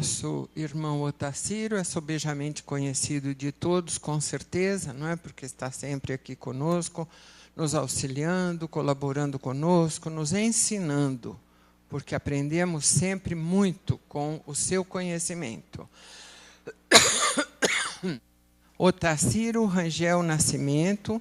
nosso irmão Otacílio é sobejamente conhecido de todos, com certeza, não é? Porque está sempre aqui conosco, nos auxiliando, colaborando conosco, nos ensinando, porque aprendemos sempre muito com o seu conhecimento. Otacílio Rangel Nascimento,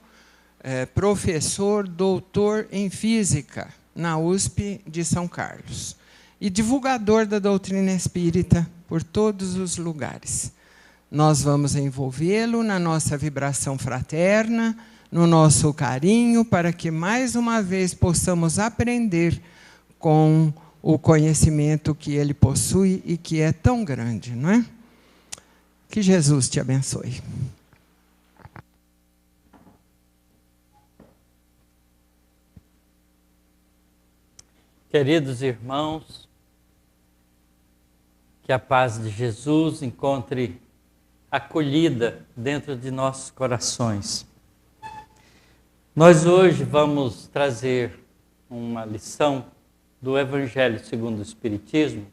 professor, doutor em Física, na USP de São Carlos, e divulgador da doutrina espírita por todos os lugares. Nós vamos envolvê-lo na nossa vibração fraterna, no nosso carinho, para que, mais uma vez, possamos aprender com o conhecimento que ele possui e que é tão grande, não é? Que Jesus te abençoe. Queridos irmãos, que a paz de Jesus encontre acolhida dentro de nossos corações. Nós hoje vamos trazer uma lição do Evangelho segundo o Espiritismo,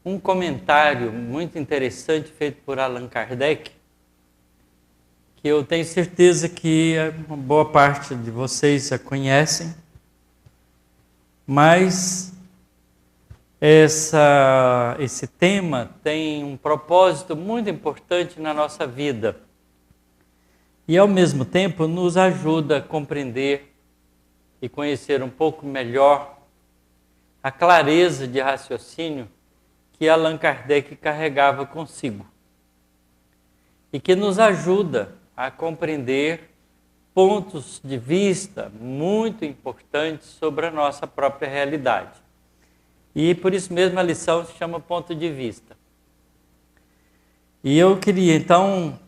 um comentário muito interessante feito por Allan Kardec, que eu tenho certeza que uma boa parte de vocês já conhecem, mas esse tema tem um propósito muito importante na nossa vida e, ao mesmo tempo, nos ajuda a compreender e conhecer um pouco melhor a clareza de raciocínio que Allan Kardec carregava consigo e que nos ajuda a compreender pontos de vista muito importantes sobre a nossa própria realidade. E por isso mesmo a lição se chama Ponto de Vista. E eu queria então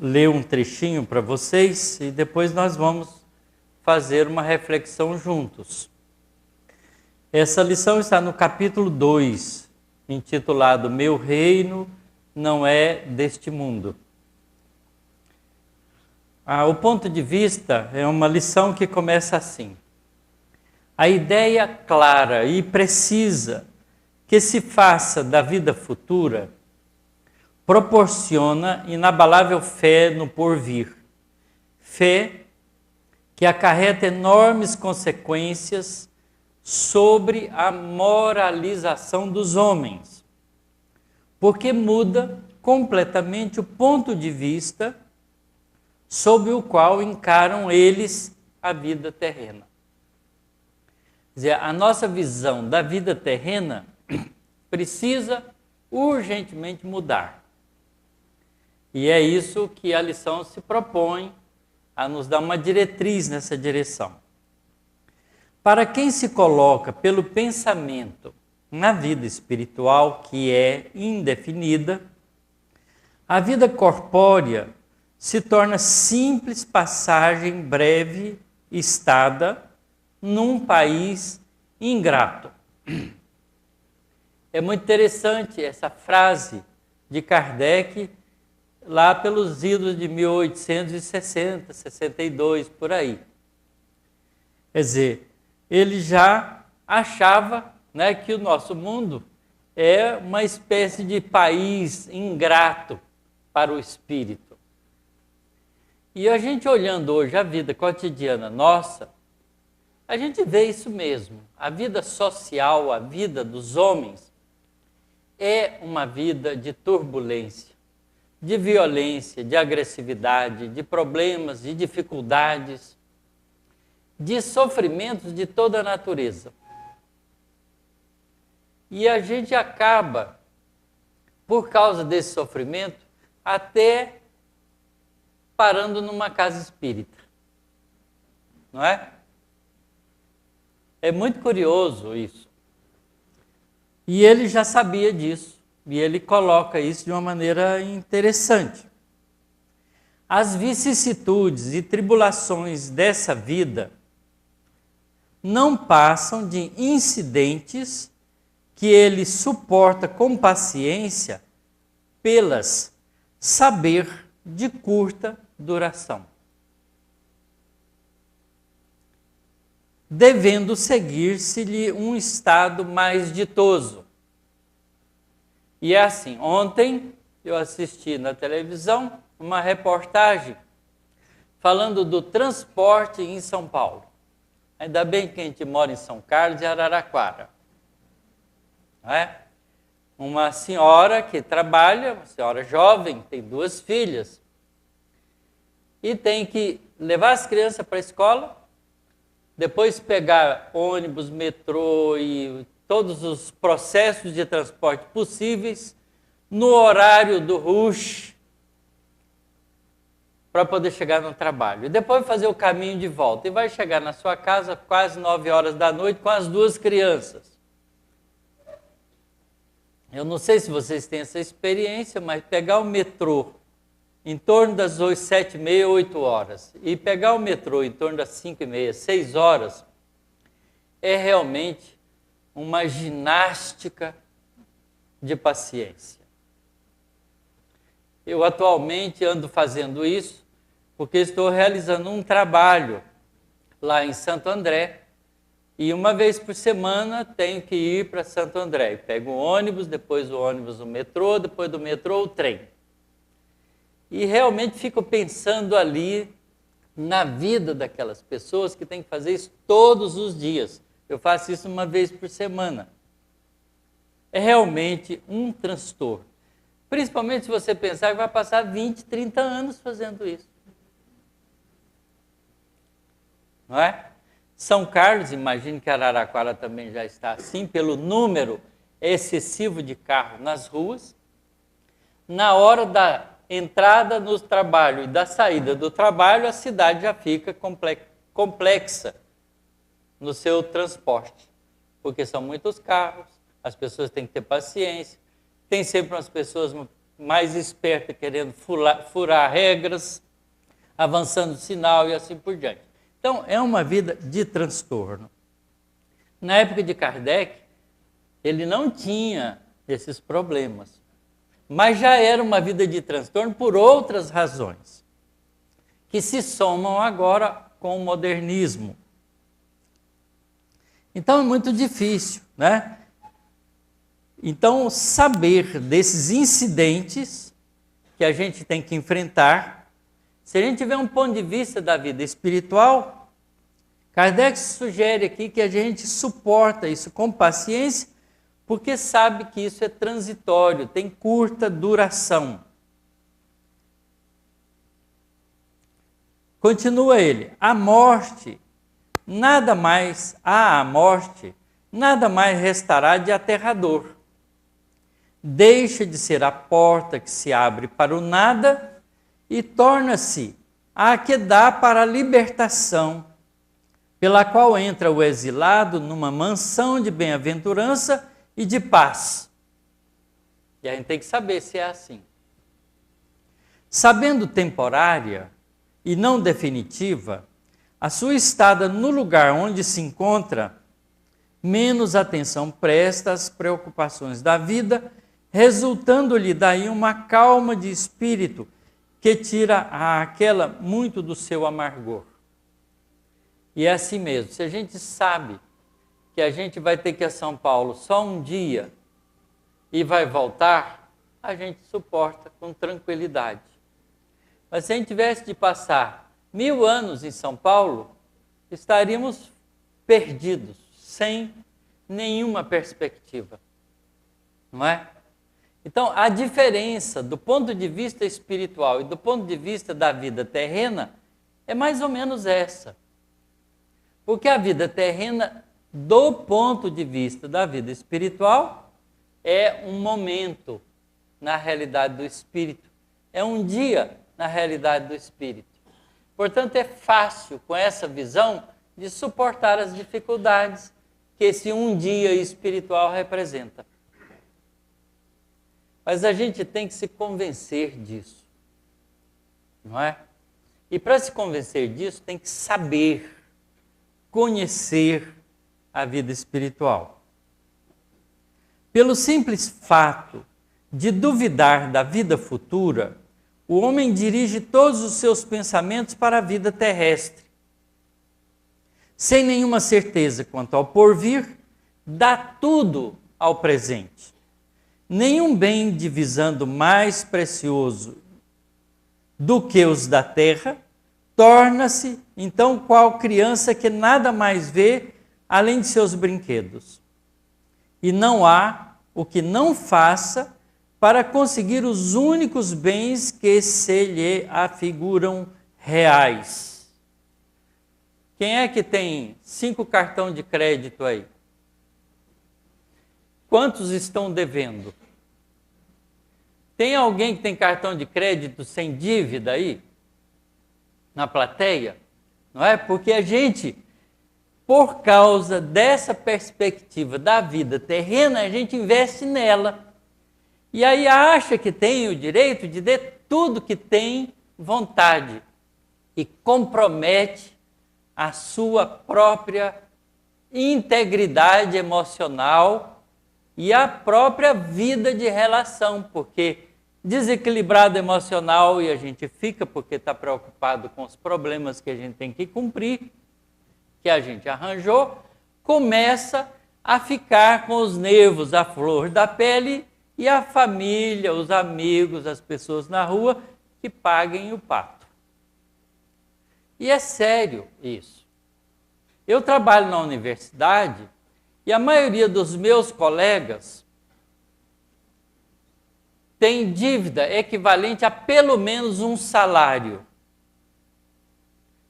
ler um trechinho para vocês e depois nós vamos fazer uma reflexão juntos. Essa lição está no capítulo 2, intitulado Meu Reino Não É Deste Mundo. O ponto de vista é uma lição que começa assim. A ideia clara e precisa que se faça da vida futura proporciona inabalável fé no porvir. Fé que acarreta enormes consequências sobre a moralização dos homens, porque muda completamente o ponto de vista sob o qual encaram eles a vida terrena. Quer dizer, a nossa visão da vida terrena precisa urgentemente mudar. E é isso que a lição se propõe a nos dar uma diretriz nessa direção. Para quem se coloca pelo pensamento na vida espiritual, que é indefinida, a vida corpórea se torna simples passagem breve, estada, num país ingrato. É muito interessante essa frase de Kardec, lá pelos idos de 1860, 62, por aí. Quer dizer, ele já achava, né, que o nosso mundo é uma espécie de país ingrato para o espírito. E a gente olhando hoje a vida cotidiana nossa, a gente vê isso mesmo. A vida social, a vida dos homens, é uma vida de turbulência, de violência, de agressividade, de problemas, de dificuldades, de sofrimentos de toda a natureza. E a gente acaba, por causa desse sofrimento, até parando numa casa espírita. Não é? É muito curioso isso. E ele já sabia disso. E ele coloca isso de uma maneira interessante. As vicissitudes e tribulações dessa vida não passam de incidentes que ele suporta com paciência pelas saber de curta duração, devendo seguir-se-lhe um estado mais ditoso. E é assim, ontem eu assisti na televisão uma reportagem falando do transporte em São Paulo. Ainda bem que a gente mora em São Carlos e Araraquara. Não é? Uma senhora que trabalha, uma senhora jovem, tem 2 filhas, e tem que levar as crianças para a escola, depois pegar ônibus, metrô e todos os processos de transporte possíveis no horário do rush para poder chegar no trabalho. E depois fazer o caminho de volta. E vai chegar na sua casa quase 9 horas da noite com as 2 crianças. Eu não sei se vocês têm essa experiência, mas pegar o metrô em torno das 7h30, 8 horas e pegar o metrô em torno das 5h30, 6 horas é realmente uma ginástica de paciência. Eu atualmente ando fazendo isso porque estou realizando um trabalho lá em Santo André e uma vez por semana tenho que ir para Santo André. Pego o ônibus, depois o ônibus o metrô, depois do metrô o trem. E realmente fico pensando ali na vida daquelas pessoas que têm que fazer isso todos os dias. Eu faço isso uma vez por semana. É realmente um transtorno. Principalmente se você pensar que vai passar 20, 30 anos fazendo isso. Não é? São Carlos, imagino que Araraquara também já está assim, pelo número excessivo de carros nas ruas. Na hora da entrada no trabalho e da saída do trabalho, a cidade já fica complexa no seu transporte, porque são muitos carros, as pessoas têm que ter paciência, tem sempre umas pessoas mais espertas querendo furar regras, avançando o sinal e assim por diante. Então, é uma vida de transtorno. Na época de Kardec, ele não tinha esses problemas, mas já era uma vida de transtorno por outras razões, que se somam agora com o modernismo. Então é muito difícil, né? Então, saber desses incidentes que a gente tem que enfrentar, se a gente tiver um ponto de vista da vida espiritual, Kardec sugere aqui que a gente suporta isso com paciência, porque sabe que isso é transitório, tem curta duração. Continua ele, a morte nada mais restará de aterrador. Deixa de ser a porta que se abre para o nada e torna-se a que dá para a libertação, pela qual entra o exilado numa mansão de bem-aventurança e de paz. E a gente tem que saber se é assim. Sabendo temporária e não definitiva, a sua estada no lugar onde se encontra, menos atenção presta às preocupações da vida, resultando-lhe daí uma calma de espírito que tira aquela muito do seu amargor. E é assim mesmo, se a gente sabe que a gente vai ter que ir a São Paulo só um dia e vai voltar, a gente suporta com tranquilidade. Mas se a gente tivesse de passar 1000 anos em São Paulo, estaríamos perdidos, sem nenhuma perspectiva, não é? Então, a diferença do ponto de vista espiritual e do ponto de vista da vida terrena é mais ou menos essa. Porque a vida terrena, do ponto de vista da vida espiritual, é um momento na realidade do espírito, é um dia na realidade do espírito. Portanto, é fácil, com essa visão, de suportar as dificuldades que esse um dia espiritual representa. Mas a gente tem que se convencer disso, não é? E para se convencer disso, tem que saber, conhecer a vida espiritual. Pelo simples fato de duvidar da vida futura, o homem dirige todos os seus pensamentos para a vida terrestre. Sem nenhuma certeza quanto ao porvir, dá tudo ao presente. nenhum bem divisando mais precioso do que os da terra, torna-se, então, qual criança que nada mais vê além de seus brinquedos. E não há o que não faça para conseguir os únicos bens que se lhe afiguram reais. Quem é que tem 5 cartões de crédito aí? Quantos estão devendo? Tem alguém que tem cartão de crédito sem dívida aí? Na plateia? Não é? Porque a gente, por causa dessa perspectiva da vida terrena, a gente investe nela. E aí acha que tem o direito de ter tudo que tem vontade. E compromete a sua própria integridade emocional e a própria vida de relação, porque desequilibrado emocional, e a gente fica porque está preocupado com os problemas que a gente tem que cumprir, que a gente arranjou, começa a ficar com os nervos à flor da pele e a família, os amigos, as pessoas na rua que paguem o pato. E é sério isso. Eu trabalho na universidade e a maioria dos meus colegas tem dívida equivalente a pelo menos um salário.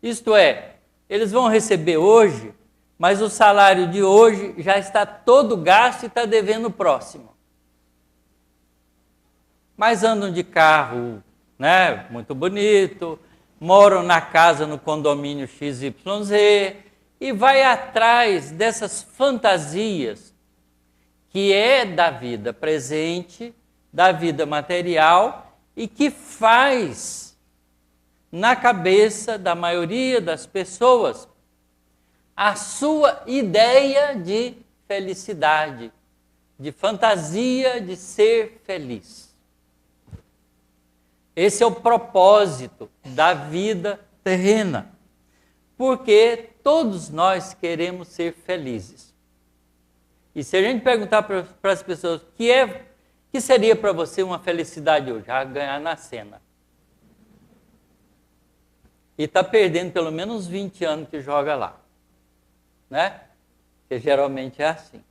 Isto é, eles vão receber hoje, mas o salário de hoje já está todo gasto e está devendo o próximo. Mas andam de carro, né, muito bonito, moram na casa no condomínio XYZ e vai atrás dessas fantasias que é da vida presente, da vida material e que faz na cabeça da maioria das pessoas a sua ideia de felicidade, de fantasia de ser feliz. Esse é o propósito da vida terrena, porque todos nós queremos ser felizes. E se a gente perguntar para as pessoas que seria para você uma felicidade hoje? Ah, ganhar na Sena. E está perdendo pelo menos 20 anos que joga lá. Né? Porque geralmente é assim.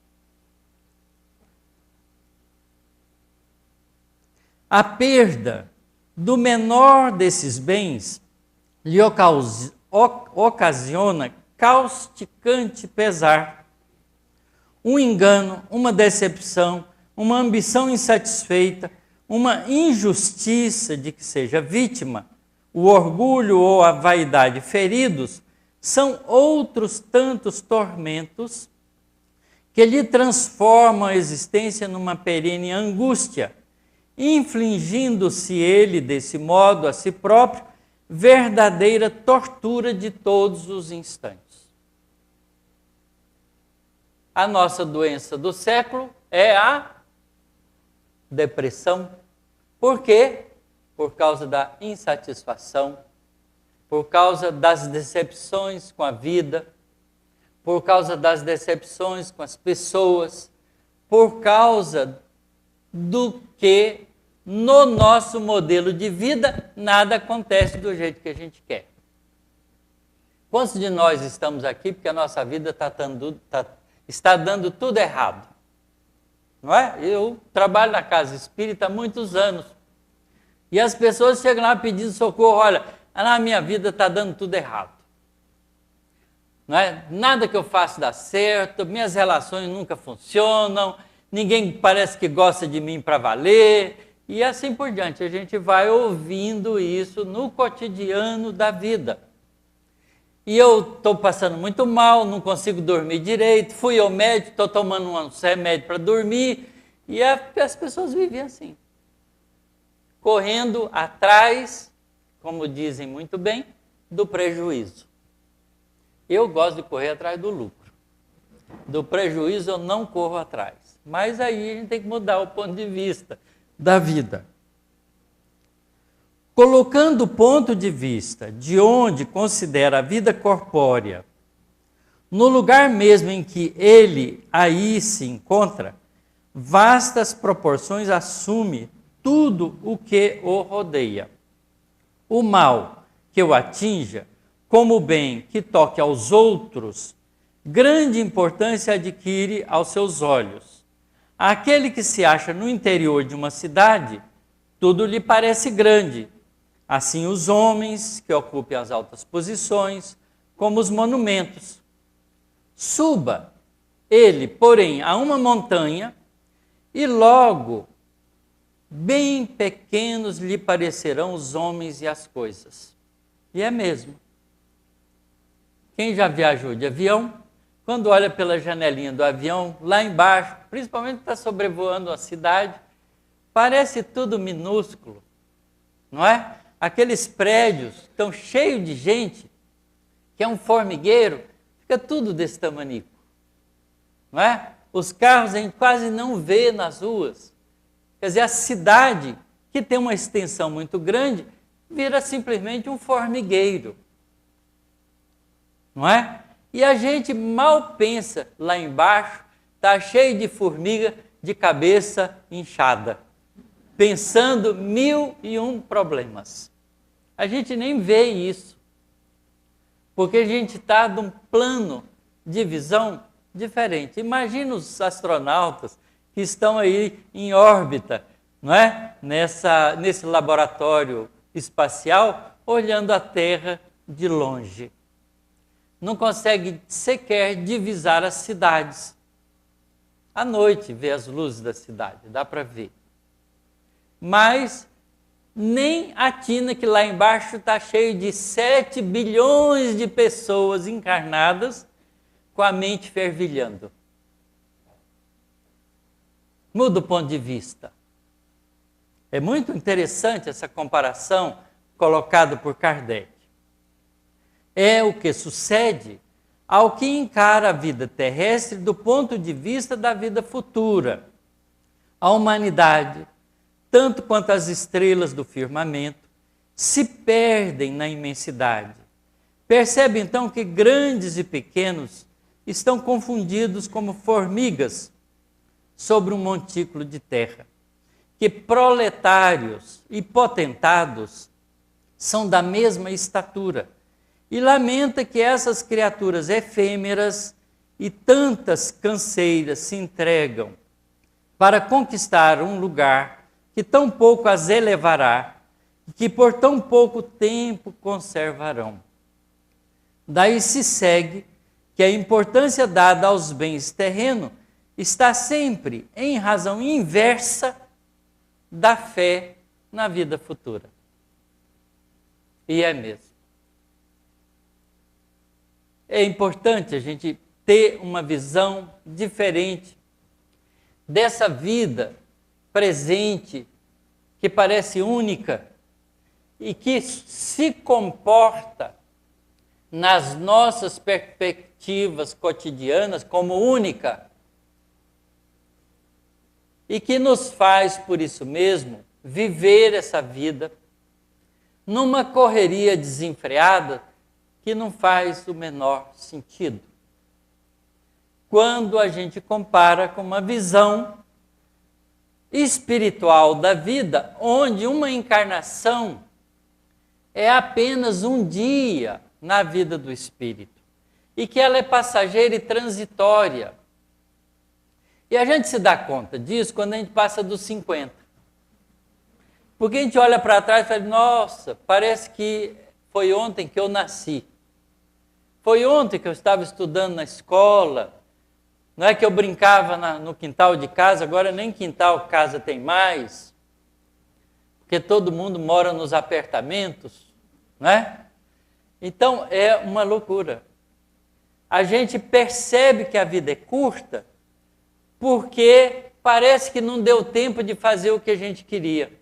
A perda do menor desses bens lhe ocasiona causticante pesar, um engano, uma decepção, uma ambição insatisfeita, uma injustiça de que seja vítima, o orgulho ou a vaidade feridos, são outros tantos tormentos que lhe transformam a existência numa perene angústia, infligindo-se ele, desse modo, a si próprio, verdadeira tortura de todos os instantes. A nossa doença do século é a depressão. Por quê? Por causa da insatisfação, por causa das decepções com a vida, por causa das decepções com as pessoas, por causa do que no nosso modelo de vida nada acontece do jeito que a gente quer. Quantos de nós estamos aqui porque a nossa vida está dando tudo errado? Não é? Eu trabalho na casa espírita há muitos anos. E as pessoas chegam lá pedindo socorro. Olha, na minha vida está dando tudo errado. Não é? Nada que eu faço dá certo, minhas relações nunca funcionam, ninguém parece que gosta de mim para valer, e assim por diante. A gente vai ouvindo isso no cotidiano da vida. E eu estou passando muito mal, não consigo dormir direito, fui ao médico, estou tomando um remédio para dormir, e as pessoas vivem assim, correndo atrás, como dizem muito bem, do prejuízo. Eu gosto de correr atrás do lucro. Do prejuízo eu não corro atrás. Mas aí a gente tem que mudar o ponto de vista da vida. Colocando o ponto de vista de onde considera a vida corpórea, no lugar mesmo em que ele aí se encontra, vastas proporções assume tudo o que o rodeia. O mal que o atinja, como o bem que toque aos outros, grande importância adquire aos seus olhos. Aquele que se acha no interior de uma cidade, tudo lhe parece grande. Assim os homens que ocupem as altas posições, como os monumentos. Suba ele, porém, a uma montanha, e logo bem pequenos lhe parecerão os homens e as coisas. E é mesmo. Quem já viajou de avião, quando olha pela janelinha do avião, lá embaixo, principalmente está sobrevoando a cidade, parece tudo minúsculo, não é? Aqueles prédios estão cheios de gente, que é um formigueiro, fica tudo desse tamanico, não é? Os carros a gente quase não vê nas ruas. Quer dizer, a cidade, que tem uma extensão muito grande, vira simplesmente um formigueiro, não é? E a gente mal pensa lá embaixo, está cheio de formiga de cabeça inchada, pensando 1001 problemas. A gente nem vê isso, porque a gente está num plano de visão diferente. Imagina os astronautas que estão aí em órbita, não é? Nesse laboratório espacial, olhando a Terra de longe. Não consegue sequer divisar as cidades. À noite vê as luzes da cidade, dá para ver. Mas nem atina que lá embaixo está cheio de 7 bilhões de pessoas encarnadas com a mente fervilhando. Muda o ponto de vista. É muito interessante essa comparação colocada por Kardec. É o que sucede ao que encara a vida terrestre do ponto de vista da vida futura. A humanidade, tanto quanto as estrelas do firmamento, se perdem na imensidade. Percebe então que grandes e pequenos estão confundidos como formigas sobre um montículo de terra, que proletários e potentados são da mesma estatura, e lamenta que essas criaturas efêmeras e tantas canseiras se entregam para conquistar um lugar que tão pouco as elevará e que por tão pouco tempo conservarão. Daí se segue que a importância dada aos bens terrenos está sempre em razão inversa da fé na vida futura. E é mesmo. É importante a gente ter uma visão diferente dessa vida presente, que parece única e que se comporta nas nossas perspectivas cotidianas como única, e que nos faz, por isso mesmo, viver essa vida numa correria desenfreada que não faz o menor sentido. Quando a gente compara com uma visão espiritual da vida, onde uma encarnação é apenas um dia na vida do espírito, e que ela é passageira e transitória. E a gente se dá conta disso quando a gente passa dos 50. Porque a gente olha para trás e fala, nossa, parece que foi ontem que eu nasci. Foi ontem que eu estava estudando na escola, não é que eu brincava no quintal de casa, agora nem quintal casa tem mais, porque todo mundo mora nos apartamentos, não é? Então é uma loucura. A gente percebe que a vida é curta porque parece que não deu tempo de fazer o que a gente queria.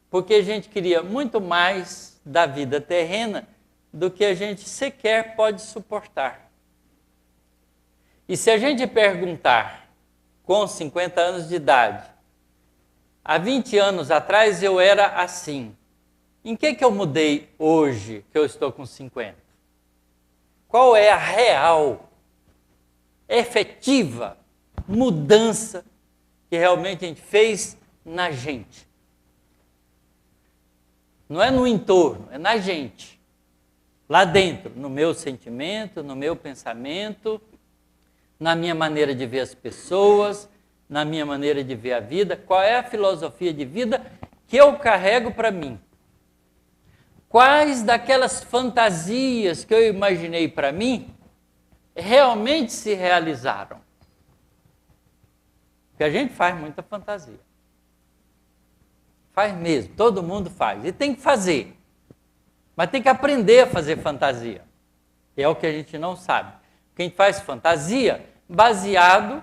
Porque a gente queria muito mais da vida terrena do que a gente sequer pode suportar. E se a gente perguntar, com 50 anos de idade, há 20 anos atrás eu era assim, em que eu mudei hoje que eu estou com 50? Qual é a real efetiva mudança que realmente a gente fez na gente. Não é no entorno, é na gente. Lá dentro, no meu sentimento, no meu pensamento, na minha maneira de ver as pessoas, na minha maneira de ver a vida. Qual é a filosofia de vida que eu carrego para mim? Quais daquelas fantasias que eu imaginei para mim realmente se realizaram? Porque a gente faz muita fantasia. Faz mesmo, todo mundo faz. E tem que fazer. Mas tem que aprender a fazer fantasia. É o que a gente não sabe. Porque a gente faz fantasia baseado,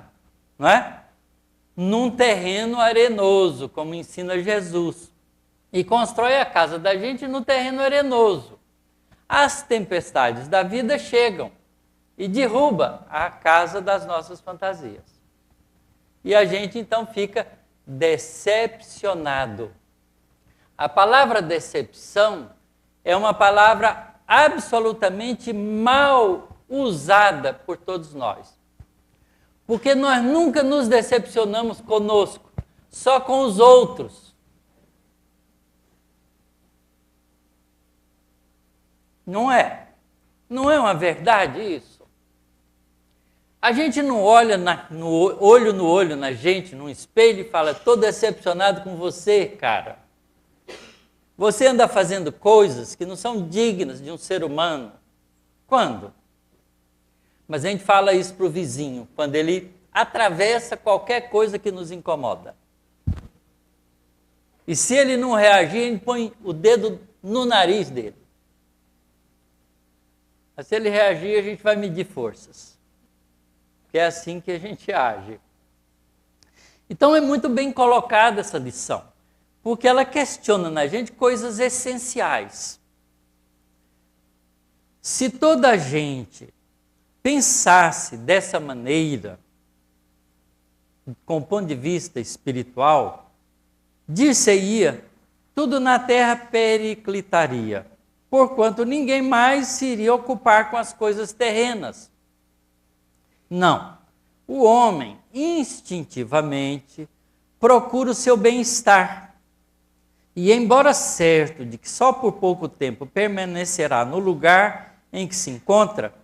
não é, num terreno arenoso, como ensina Jesus. E constrói a casa da gente no terreno arenoso. As tempestades da vida chegam e derruba a casa das nossas fantasias. E a gente então fica decepcionado. A palavra decepção é uma palavra absolutamente mal usada por todos nós. Porque nós nunca nos decepcionamos conosco, só com os outros. Não é? Não é uma verdade isso? A gente não olha olho no olho na gente, num espelho e fala, estou decepcionado com você, cara. Você anda fazendo coisas que não são dignas de um ser humano. Quando? Mas a gente fala isso para o vizinho, quando ele atravessa qualquer coisa que nos incomoda. E se ele não reagir, a gente põe o dedo no nariz dele. Mas se ele reagir, a gente vai medir forças. Porque é assim que a gente age. Então é muito bem colocada essa lição, porque ela questiona na gente coisas essenciais. Se toda a gente pensasse dessa maneira, com o ponto de vista espiritual, dir-se-ia, tudo na terra periclitaria, porquanto ninguém mais se iria ocupar com as coisas terrenas. Não. O homem, instintivamente, procura o seu bem-estar. E, embora certo de que só por pouco tempo permanecerá no lugar em que se encontra,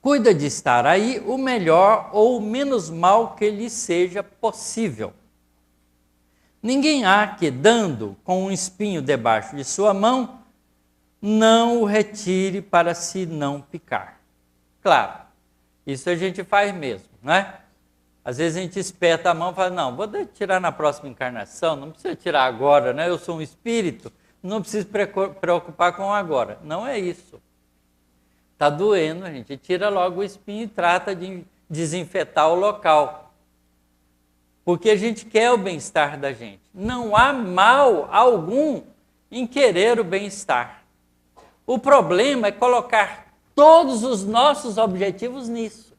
cuida de estar aí o melhor ou o menos mal que lhe seja possível. Ninguém há que, dando com um espinho debaixo de sua mão, não o retire para se não picar. Claro, isso a gente faz mesmo, não é? Às vezes a gente espeta a mão e fala, não, vou tirar na próxima encarnação, não precisa tirar agora, né? Eu sou um espírito, não preciso preocupar com agora. Não é isso. Está doendo, a gente tira logo o espinho e trata de desinfetar o local. Porque a gente quer o bem-estar da gente. Não há mal algum em querer o bem-estar. O problema é colocar todos os nossos objetivos nisso.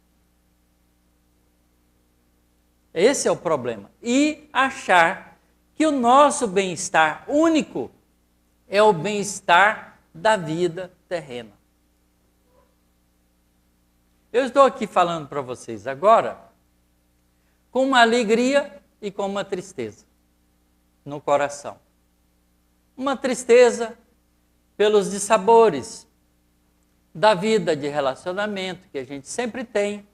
Esse é o problema. E achar que o nosso bem-estar único é o bem-estar da vida terrena. Eu estou aqui falando para vocês agora com uma alegria e com uma tristeza no coração. Uma tristeza pelos dissabores da vida de relacionamento que a gente sempre tem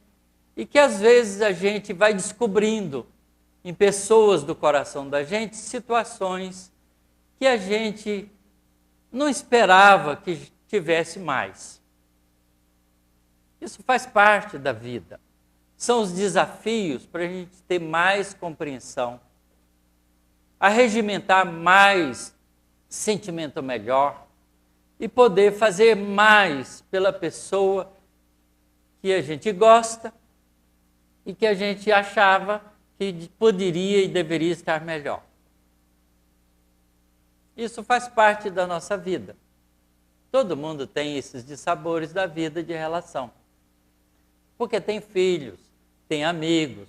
e que às vezes a gente vai descobrindo em pessoas do coração da gente situações que a gente não esperava que tivesse mais. Isso faz parte da vida. São os desafios para a gente ter mais compreensão, arregimentar mais sentimento melhor e poder fazer mais pela pessoa que a gente gosta e que a gente achava que poderia e deveria estar melhor. Isso faz parte da nossa vida. Todo mundo tem esses dissabores da vida de relação. Porque tem filhos, tem amigos,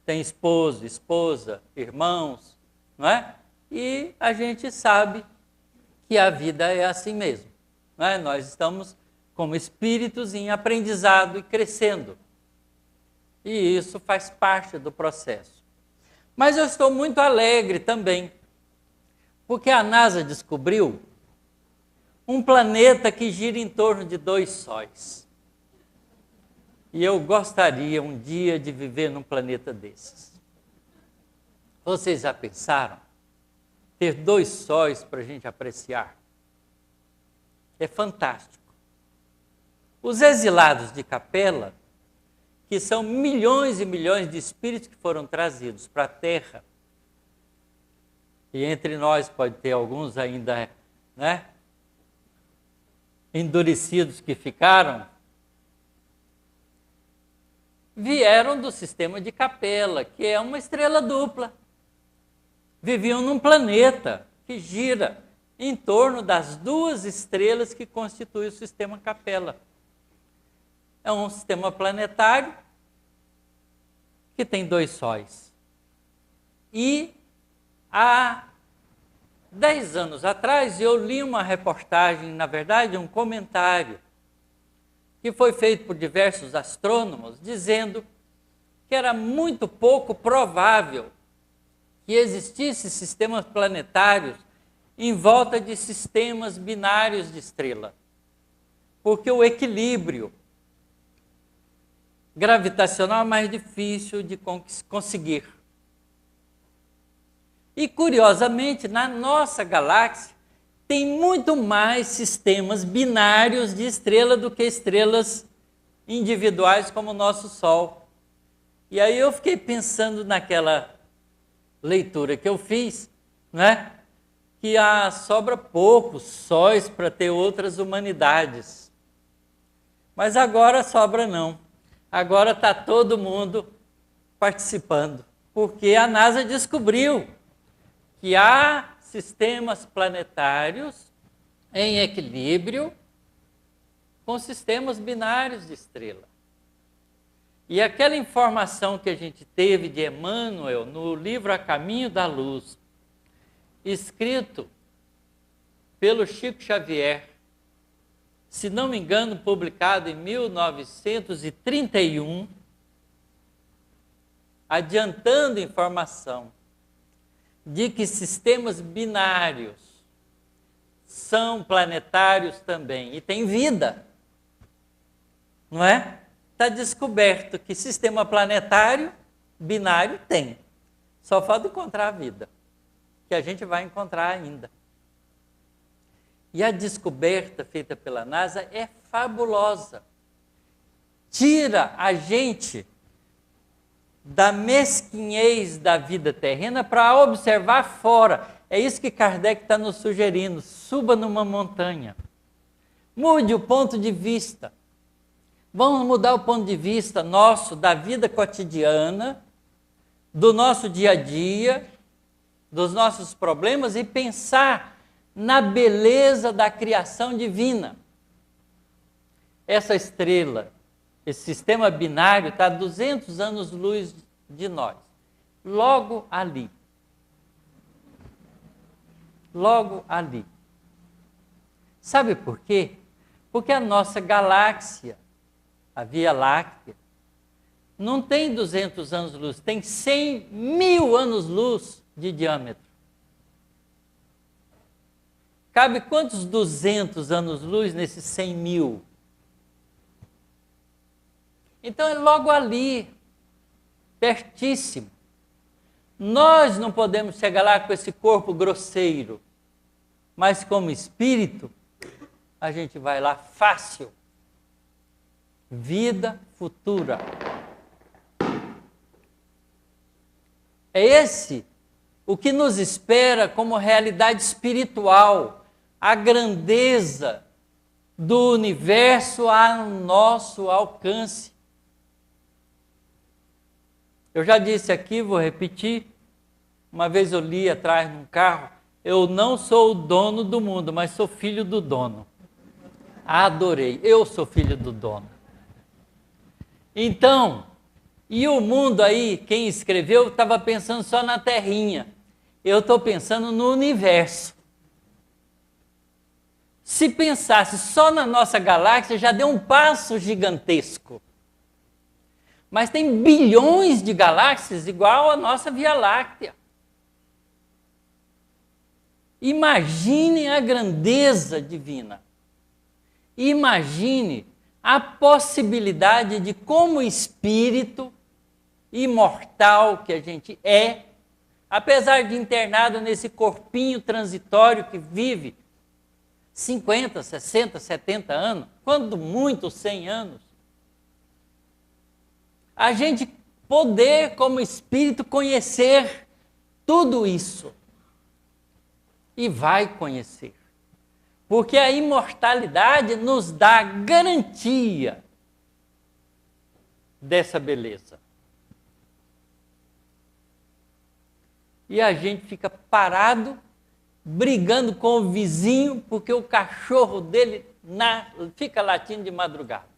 tem esposo, esposa, irmãos, não é? E a gente sabe que a vida é assim mesmo, não é? Nós estamos como espíritos em aprendizado e crescendo. E isso faz parte do processo. Mas eu estou muito alegre também, porque a NASA descobriu um planeta que gira em torno de 2 sóis. E eu gostaria um dia de viver num planeta desses. Vocês já pensaram? Ter 2 sóis para a gente apreciar? É fantástico. Os exilados de Capela, que são milhões e milhões de espíritos que foram trazidos para a Terra, e entre nós pode ter alguns ainda, né, endurecidos que ficaram, vieram do sistema de Capela, que é uma estrela dupla. Viviam num planeta que gira em torno das 2 estrelas que constituem o sistema Capela. É um sistema planetário que tem 2 sóis. E há 10 anos atrás eu li uma reportagem, na verdade um comentário, que foi feito por diversos astrônomos, dizendo que era muito pouco provável que existissem sistemas planetários em volta de sistemas binários de estrela. Porque o equilíbrio gravitacional é mais difícil de conseguir. E, curiosamente, na nossa galáxia, tem muito mais sistemas binários de estrela do que estrelas individuais como o nosso Sol. E aí eu fiquei pensando naquela leitura que eu fiz, né? Que sobra poucos sóis para ter outras humanidades. Mas agora sobra não. Agora está todo mundo participando, porque a NASA descobriu que há sistemas planetários em equilíbrio com sistemas binários de estrela. E aquela informação que a gente teve de Emmanuel no livro A Caminho da Luz, escrito pelo Chico Xavier, se não me engano, publicado em 1931, adiantando informação de que sistemas binários são planetários também e tem vida, não é? Está descoberto que sistema planetário binário tem. Só falta encontrar a vida, que a gente vai encontrar ainda. E a descoberta feita pela NASA é fabulosa. Tira a gente da mesquinhez da vida terrena para observar fora. É isso que Kardec está nos sugerindo. Suba numa montanha. Mude o ponto de vista. Vamos mudar o ponto de vista nosso, da vida cotidiana, do nosso dia a dia, dos nossos problemas e pensar na beleza da criação divina. Essa estrela, esse sistema binário está a 200 anos-luz de nós. Logo ali. Logo ali. Sabe por quê? Porque a nossa galáxia, a Via Láctea, não tem 200 anos-luz, tem 100 mil anos-luz de diâmetro. Cabe quantos 200 anos-luz nesses 100 mil? Então é logo ali, pertíssimo. Nós não podemos chegar lá com esse corpo grosseiro, mas como espírito, a gente vai lá fácil. Vida futura. É esse o que nos espera como realidade espiritual, a grandeza do universo ao nosso alcance. Eu já disse aqui, vou repetir, uma vez eu li atrás num carro, eu não sou o dono do mundo, mas sou filho do dono. Adorei, eu sou filho do dono. Então, e o mundo aí, quem escreveu, estava pensando só na terrinha. Eu estou pensando no universo. Se pensasse só na nossa galáxia, já deu um passo gigantesco. Mas tem bilhões de galáxias igual a nossa Via Láctea. Imaginem a grandeza divina. Imagine a possibilidade de, como espírito imortal que a gente é, apesar de internado nesse corpinho transitório que vive 50, 60, 70 anos, quando muito 100 anos, a gente poder, como espírito, conhecer tudo isso. E vai conhecer. Porque a imortalidade nos dá garantia dessa beleza. E a gente fica parado, brigando com o vizinho, porque o cachorro dele fica latindo de madrugada.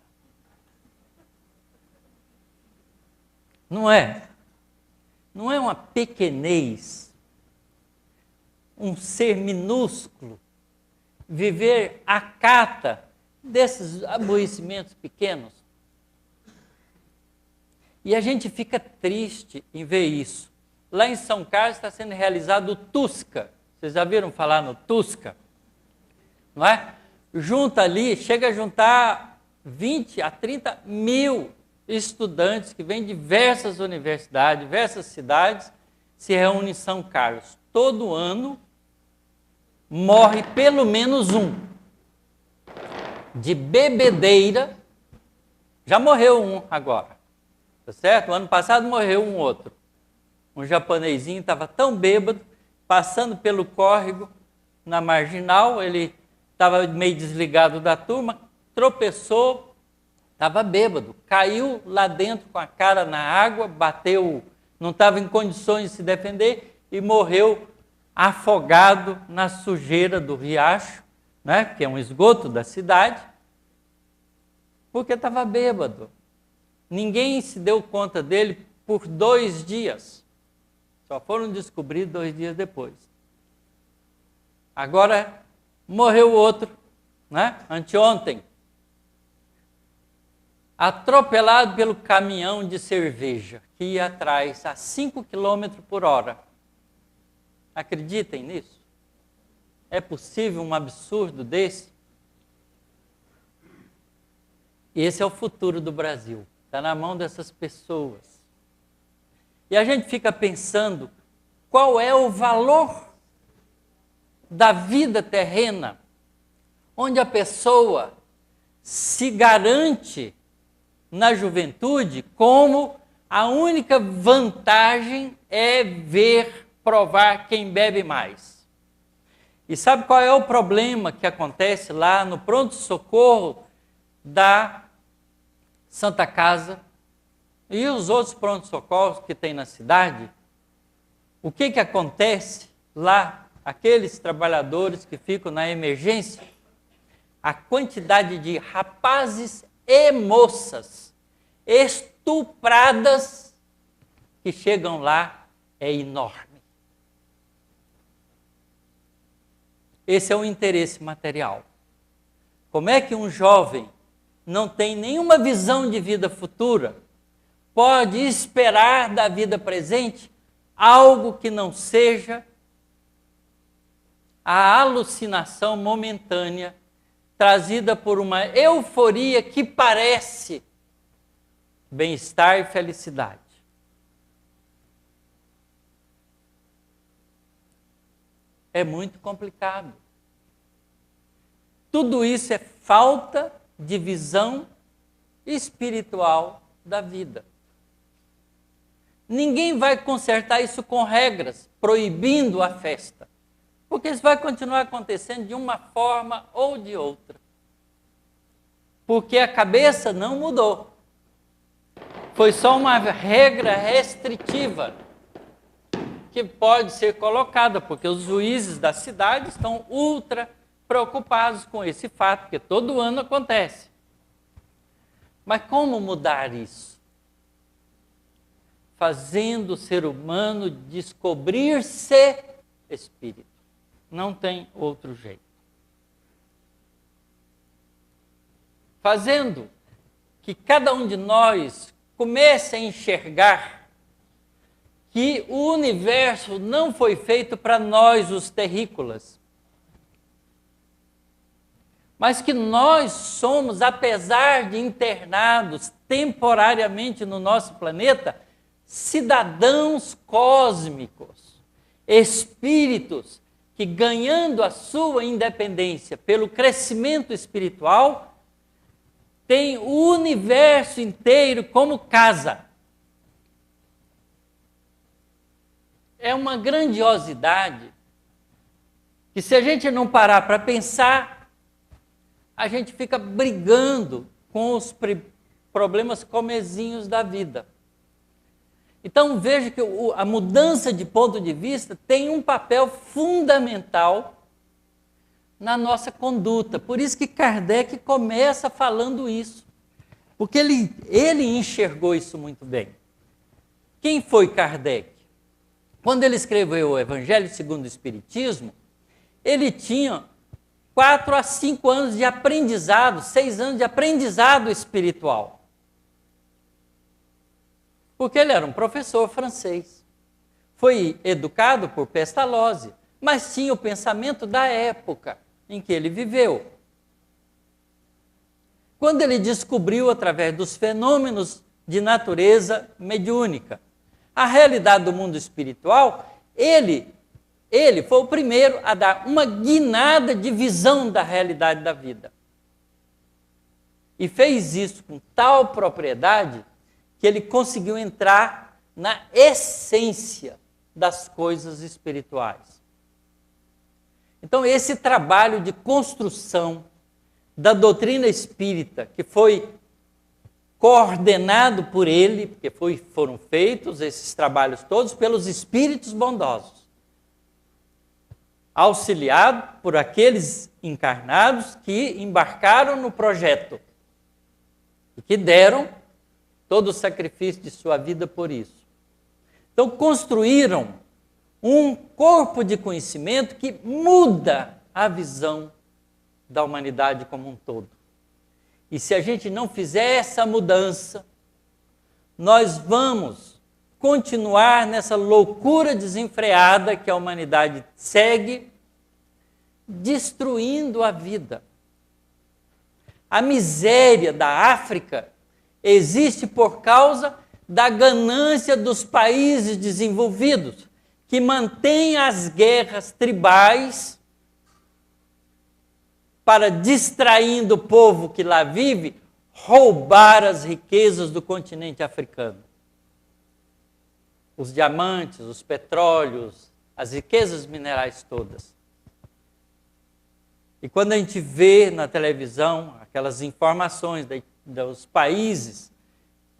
Não é? Não é uma pequenez, um ser minúsculo, viver à cata desses aborrecimentos pequenos. E a gente fica triste em ver isso. Lá em São Carlos está sendo realizado o Tusca. Vocês já viram falar no Tusca? Não é? Junta ali, chega a juntar 20 a 30 mil estudantes que vêm de diversas universidades, diversas cidades, se reúnem em São Carlos. Todo ano morre pelo menos um. De bebedeira, já morreu um agora. Tá certo? O ano passado morreu um outro. Um japonesinho estava tão bêbado, passando pelo córrego na Marginal, ele estava meio desligado da turma, tropeçou, estava bêbado, caiu lá dentro com a cara na água, bateu, não estava em condições de se defender e morreu afogado na sujeira do riacho, né, que é um esgoto da cidade, porque estava bêbado. Ninguém se deu conta dele por 2 dias. Só foram descobrir 2 dias depois. Agora, morreu outro, né? Anteontem. Atropelado pelo caminhão de cerveja, que ia atrás a 5 km por hora. Acreditem nisso? É possível um absurdo desse? Esse é o futuro do Brasil. Está na mão dessas pessoas. E a gente fica pensando qual é o valor da vida terrena, onde a pessoa se garante na juventude como a única vantagem é ver, provar quem bebe mais. E sabe qual é o problema que acontece lá no pronto-socorro da Santa Casa e os outros pronto-socorros que tem na cidade? O que acontece lá, aqueles trabalhadores que ficam na emergência? A quantidade de rapazes e moças estupradas que chegam lá é enorme. Esse é o interesse material. Como é que um jovem não tem nenhuma visão de vida futura pode esperar da vida presente algo que não seja a alucinação momentânea trazida por uma euforia que parece bem-estar e felicidade? É muito complicado. Tudo isso é falta de visão espiritual da vida. Ninguém vai consertar isso com regras, proibindo a festa, porque isso vai continuar acontecendo de uma forma ou de outra. Porque a cabeça não mudou. Foi só uma regra restritiva que pode ser colocada, porque os juízes da cidade estão ultra preocupados com esse fato, porque todo ano acontece. Mas como mudar isso? Fazendo o ser humano descobrir-se espírito. Não tem outro jeito. Fazendo que cada um de nós comece a enxergar que o universo não foi feito para nós, os terrícolas, mas que nós somos, apesar de internados temporariamente no nosso planeta, cidadãos cósmicos, espíritos que, ganhando a sua independência pelo crescimento espiritual, têm o universo inteiro como casa. É uma grandiosidade que, se a gente não parar para pensar, a gente fica brigando com os problemas comezinhos da vida. Então veja que a mudança de ponto de vista tem um papel fundamental na nossa conduta. Por isso que Kardec começa falando isso. Porque ele enxergou isso muito bem. Quem foi Kardec? Quando ele escreveu o Evangelho segundo o Espiritismo, ele tinha 4 a 5 anos de aprendizado, 6 anos de aprendizado espiritual. Porque ele era um professor francês. Foi educado por Pestalozzi, mas tinha o pensamento da época em que ele viveu. Quando ele descobriu, através dos fenômenos de natureza mediúnica, a realidade do mundo espiritual, ele foi o primeiro a dar uma guinada de visão da realidade da vida. E fez isso com tal propriedade que ele conseguiu entrar na essência das coisas espirituais. Então, esse trabalho de construção da doutrina espírita, que foi coordenado por ele, porque foram feitos esses trabalhos todos pelos espíritos bondosos, auxiliado por aqueles encarnados que embarcaram no projeto e que deram todo o sacrifício de sua vida por isso. Então, construíram um corpo de conhecimento que muda a visão da humanidade como um todo. E se a gente não fizer essa mudança, nós vamos continuar nessa loucura desenfreada que a humanidade segue, destruindo a vida. A miséria da África existe por causa da ganância dos países desenvolvidos, que mantêm as guerras tribais para, distraindo o povo que lá vive, roubar as riquezas do continente africano. Os diamantes, os petróleos, as riquezas minerais todas. E quando a gente vê na televisão aquelas informações dos países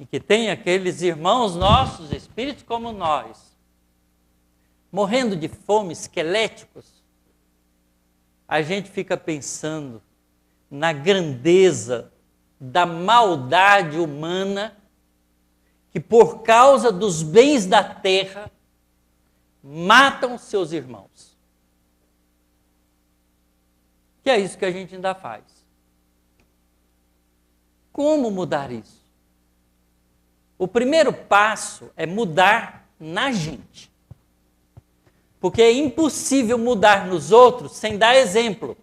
em que tem aqueles irmãos nossos, espíritos como nós, morrendo de fome, esqueléticos, a gente fica pensando na grandeza da maldade humana que, por causa dos bens da terra, matam seus irmãos. Que é isso que a gente ainda faz. Como mudar isso? O primeiro passo é mudar na gente. Porque é impossível mudar nos outros sem dar exemplo.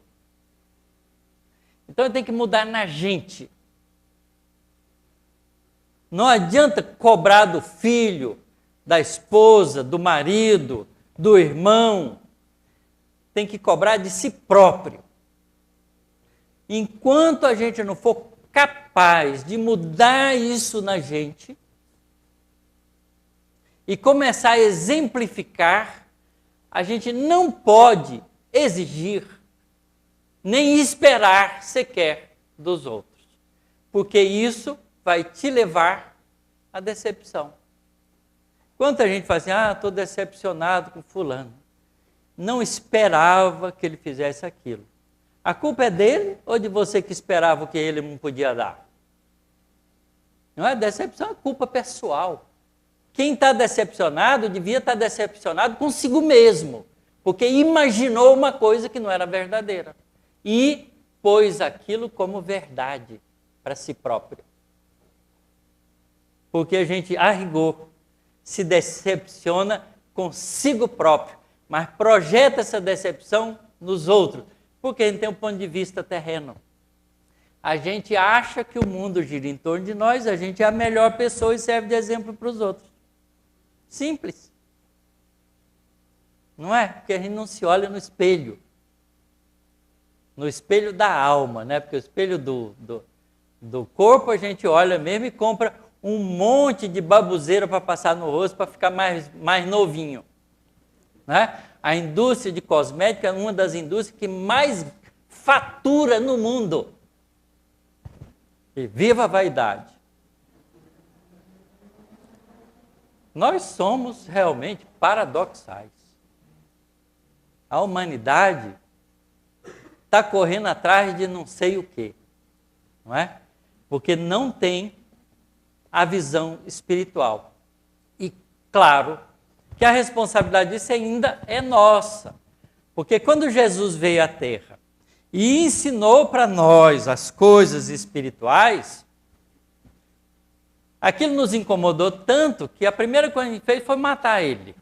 Então tem que mudar na gente. Não adianta cobrar do filho, da esposa, do marido, do irmão. Tem que cobrar de si próprio. Enquanto a gente não for capaz de mudar isso na gente e começar a exemplificar, a gente não pode exigir nem esperar sequer dos outros, porque isso vai te levar à decepção. Quanta gente fala assim, estou decepcionado com fulano, não esperava que ele fizesse aquilo. A culpa é dele ou de você que esperava o que ele não podia dar? Não é? Decepção é culpa pessoal. Quem está decepcionado devia estar decepcionado consigo mesmo, porque imaginou uma coisa que não era verdadeira e pôs aquilo como verdade para si próprio. porque a gente, a rigor, se decepciona consigo próprio, mas projeta essa decepção nos outros, porque a gente tem um ponto de vista terreno. A gente acha que o mundo gira em torno de nós, a gente é a melhor pessoa e serve de exemplo para os outros. Simples. Não é? Porque a gente não se olha no espelho. No espelho da alma, né? Porque o espelho do corpo a gente olha mesmo e compra um monte de baboseira para passar no rosto para ficar mais novinho. Né? A indústria de cosmética é uma das indústrias que mais fatura no mundo. E viva a vaidade. Nós somos realmente paradoxais. A humanidade está correndo atrás de não sei o quê, não é? Porque não tem a visão espiritual. E, claro, que a responsabilidade disso ainda é nossa. Porque quando Jesus veio à Terra e ensinou para nós as coisas espirituais, aquilo nos incomodou tanto que a primeira coisa que a gente fez foi matar ele.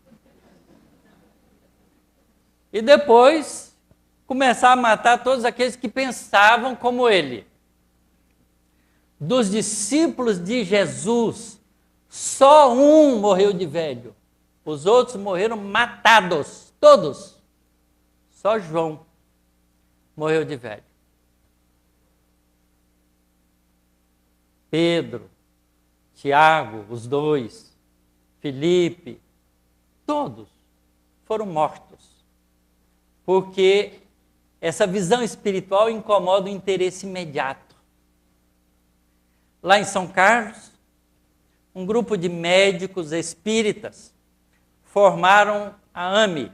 E depois começar a matar todos aqueles que pensavam como ele. Dos discípulos de Jesus, só um morreu de velho. Os outros morreram matados, todos. Só João morreu de velho. Pedro, Tiago, os dois, Filipe, todos foram mortos. Porque essa visão espiritual incomoda o interesse imediato. Lá em São Carlos, um grupo de médicos espíritas formaram a AME,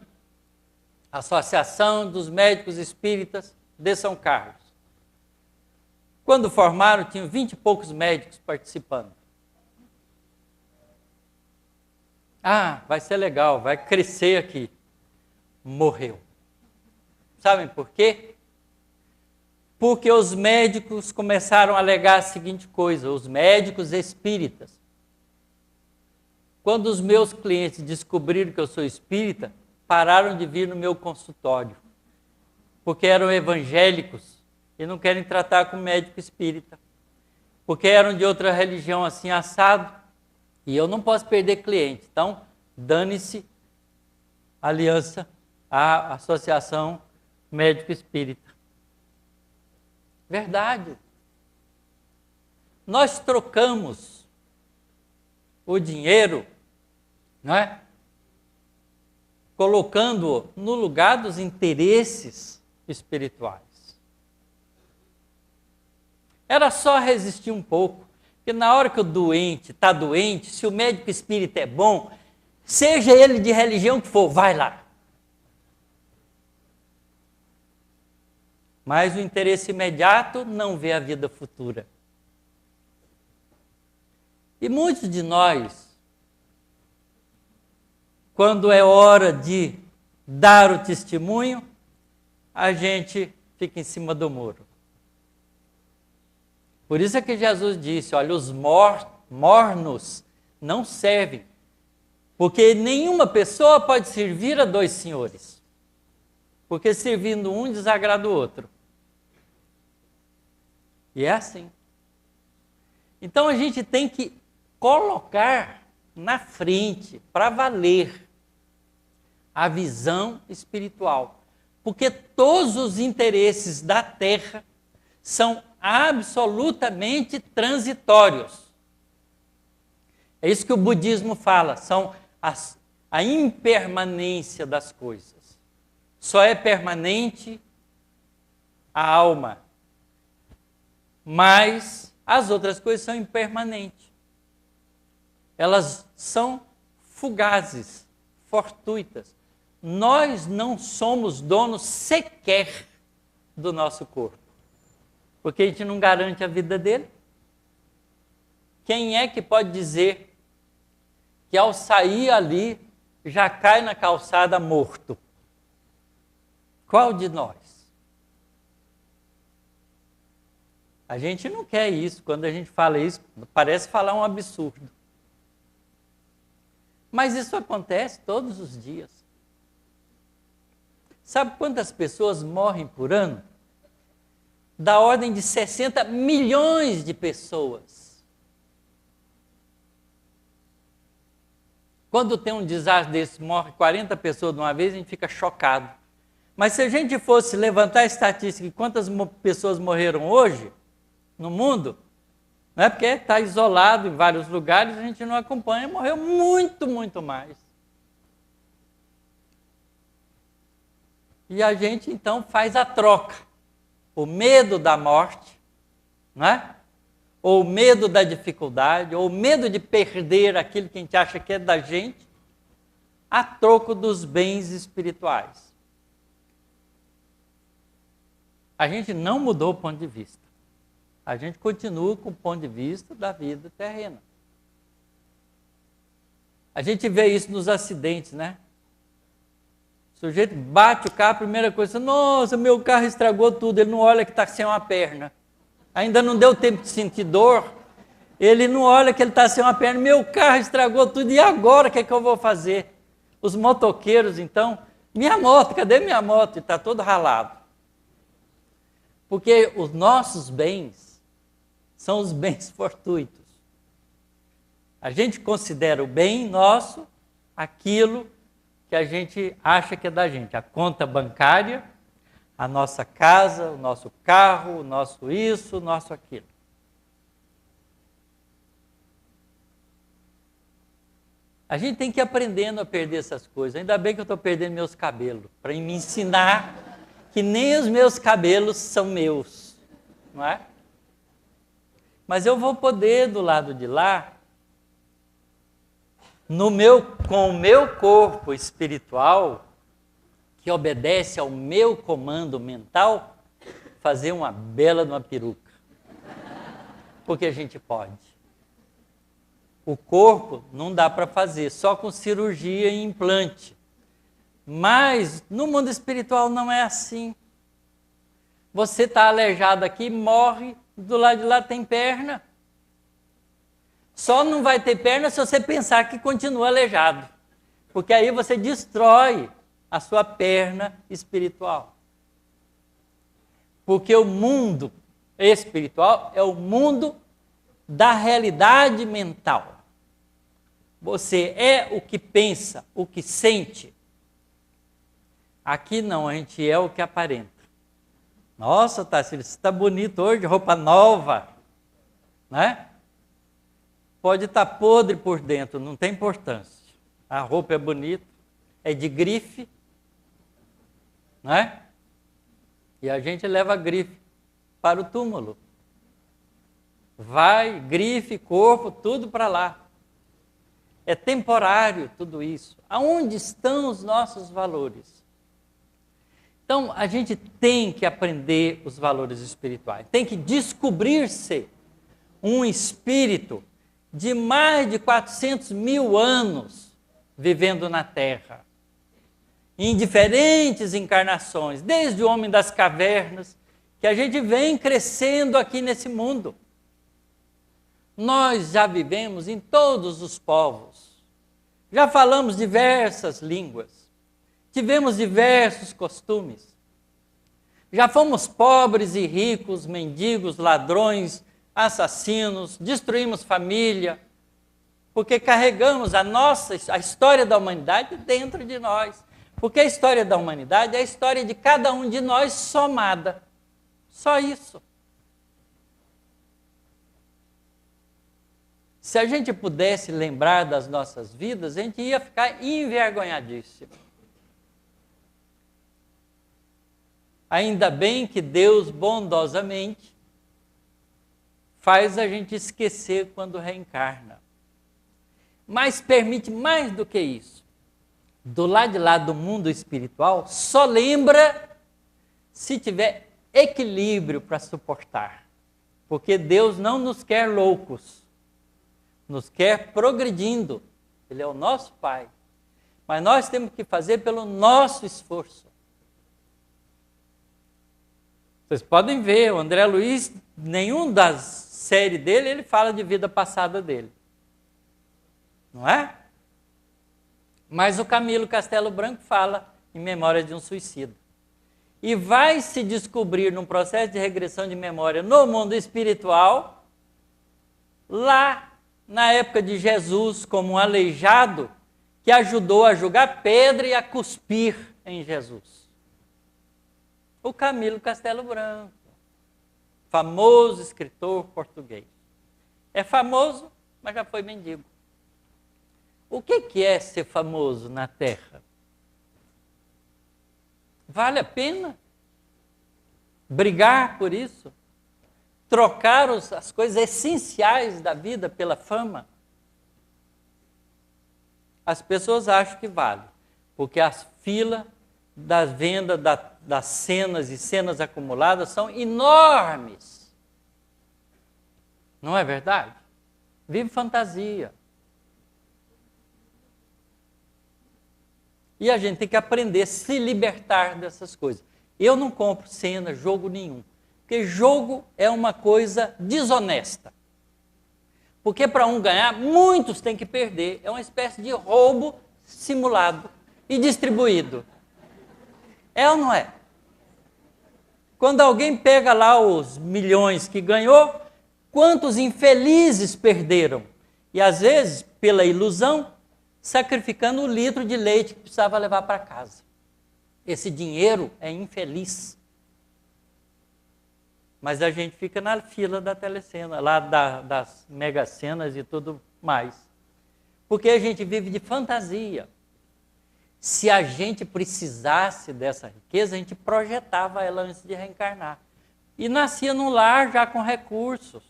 Associação dos Médicos Espíritas de São Carlos. Quando formaram, tinham 20 e poucos médicos participando. Ah, vai ser legal, vai crescer aqui. Morreu. Sabem por quê? Porque os médicos começaram a alegar a seguinte coisa, os médicos espíritas. Quando os meus clientes descobriram que eu sou espírita, pararam de vir no meu consultório, porque eram evangélicos e não querem tratar com médico espírita, porque eram de outra religião assim assado, e eu não posso perder cliente. Então, dane-se a aliança, a associação médico espírita. Verdade. Nós trocamos o dinheiro, não é? Colocando-o no lugar dos interesses espirituais. Era só resistir um pouco, porque na hora que o doente está doente, se o médico espírita é bom, seja ele de religião que for, vai lá. Mas o interesse imediato não vê a vida futura. E muitos de nós, quando é hora de dar o testemunho, a gente fica em cima do muro. Por isso é que Jesus disse, olha, os mornos não servem, porque nenhuma pessoa pode servir a dois senhores, porque servindo um desagrada o outro. E é assim. Então a gente tem que colocar na frente, para valer, a visão espiritual. Porque todos os interesses da terra são absolutamente transitórios. É isso que o budismo fala, são a impermanência das coisas. Só é permanente a alma, mas as outras coisas são impermanentes. Elas são fugazes, fortuitas. Nós não somos donos sequer do nosso corpo, porque a gente não garante a vida dele. Quem é que pode dizer que ao sair ali já cai na calçada morto? Qual de nós? A gente não quer isso. Quando a gente fala isso, parece falar um absurdo. Mas isso acontece todos os dias. Sabe quantas pessoas morrem por ano? Da ordem de 60 milhões de pessoas. Quando tem um desastre desse, morre 40 pessoas de uma vez, a gente fica chocado. Mas se a gente fosse levantar a estatística de quantas pessoas morreram hoje no mundo, não é porque está isolado em vários lugares, a gente não acompanha, morreu muito, muito mais. E a gente então faz a troca. O medo da morte, não é? Ou o medo da dificuldade, ou o medo de perder aquilo que a gente acha que é da gente, a troco dos bens espirituais. A gente não mudou o ponto de vista. A gente continua com o ponto de vista da vida terrena. A gente vê isso nos acidentes, né? O sujeito bate o carro, a primeira coisa, nossa, meu carro estragou tudo, ele não olha que está sem uma perna. Ainda não deu tempo de sentir dor, ele não olha que ele está sem uma perna, meu carro estragou tudo, e agora o que é que eu vou fazer? Os motoqueiros, então, minha moto, cadê minha moto? E está todo ralado. Porque os nossos bens são os bens fortuitos. A gente considera o bem nosso aquilo que a gente acha que é da gente. A conta bancária, a nossa casa, o nosso carro, o nosso isso, o nosso aquilo. A gente tem que ir aprendendo a perder essas coisas. Ainda bem que eu estou perdendo meus cabelos, para me ensinar que nem os meus cabelos são meus, não é? Mas eu vou poder, do lado de lá, com o meu corpo espiritual, que obedece ao meu comando mental, fazer uma bela de uma peruca. Porque a gente pode. O corpo não dá para fazer, só com cirurgia e implante. Mas no mundo espiritual não é assim. Você está aleijado aqui, morre, do lado de lá tem perna. Só não vai ter perna se você pensar que continua aleijado. Porque aí você destrói a sua perna espiritual. Porque o mundo espiritual é o mundo da realidade mental. Você é o que pensa, o que sente. Aqui não, a gente é o que aparenta. Nossa, Tarsila, você está bonito hoje, roupa nova, né? Pode estar podre por dentro, não tem importância. A roupa é bonita, é de grife, né? E a gente leva a grife para o túmulo. Vai, grife, corpo, tudo para lá. É temporário tudo isso. Aonde estão os nossos valores? Então, a gente tem que aprender os valores espirituais. Tem que descobrir-se um espírito de mais de 400 mil anos vivendo na Terra, em diferentes encarnações, desde o homem das cavernas, que a gente vem crescendo aqui nesse mundo. Nós já vivemos em todos os povos, já falamos diversas línguas, tivemos diversos costumes, já fomos pobres e ricos, mendigos, ladrões, assassinos, destruímos família, porque carregamos a história da humanidade dentro de nós. Porque a história da humanidade é a história de cada um de nós somada. Só isso. Se a gente pudesse lembrar das nossas vidas, a gente ia ficar envergonhadíssimo. Ainda bem que Deus bondosamente faz a gente esquecer quando reencarna. Mas permite mais do que isso. Do lado de lá do mundo espiritual, só lembra se tiver equilíbrio para suportar. Porque Deus não nos quer loucos, nos quer progredindo. Ele é o nosso Pai. Mas nós temos que fazer pelo nosso esforço. Vocês podem ver, o André Luiz, nenhum das séries dele, ele fala de vida passada dele. Não é? Mas o Camilo Castelo Branco fala em Memória de um Suicida. E vai se descobrir num processo de regressão de memória no mundo espiritual, lá na época de Jesus, como um aleijado que ajudou a jogar pedra e a cuspir em Jesus. O Camilo Castelo Branco, famoso escritor português. É famoso, mas já foi mendigo. O que é ser famoso na Terra? Vale a pena brigar por isso? Trocar as coisas essenciais da vida pela fama? As pessoas acham que vale, porque as filas das vendas das cenas e cenas acumuladas são enormes. Não é verdade? Vive fantasia. E a gente tem que aprender a se libertar dessas coisas. Eu não compro cena, jogo nenhum. Porque jogo é uma coisa desonesta. Porque para um ganhar, muitos têm que perder. É uma espécie de roubo simulado e distribuído. É ou não é? Quando alguém pega lá os milhões que ganhou, quantos infelizes perderam? E às vezes, pela ilusão, sacrificando o litro de leite que precisava levar para casa. Esse dinheiro é infeliz. Mas a gente fica na fila da telecena, lá das megacenas e tudo mais. Porque a gente vive de fantasia. Se a gente precisasse dessa riqueza, a gente projetava ela antes de reencarnar. E nascia num lar já com recursos.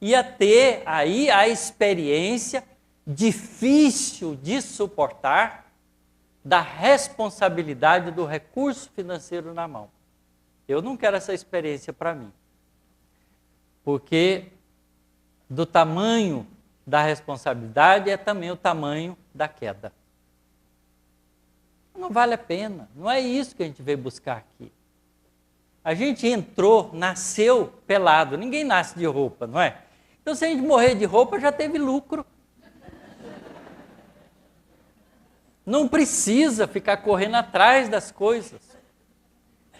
Ia ter aí a experiência difícil de suportar da responsabilidade do recurso financeiro na mão. Eu não quero essa experiência para mim. Porque do tamanho da responsabilidade é também o tamanho da queda. Não vale a pena. Não é isso que a gente veio buscar aqui. A gente entrou, nasceu pelado. Ninguém nasce de roupa, não é? Então, se a gente morrer de roupa, já teve lucro. Não precisa ficar correndo atrás das coisas.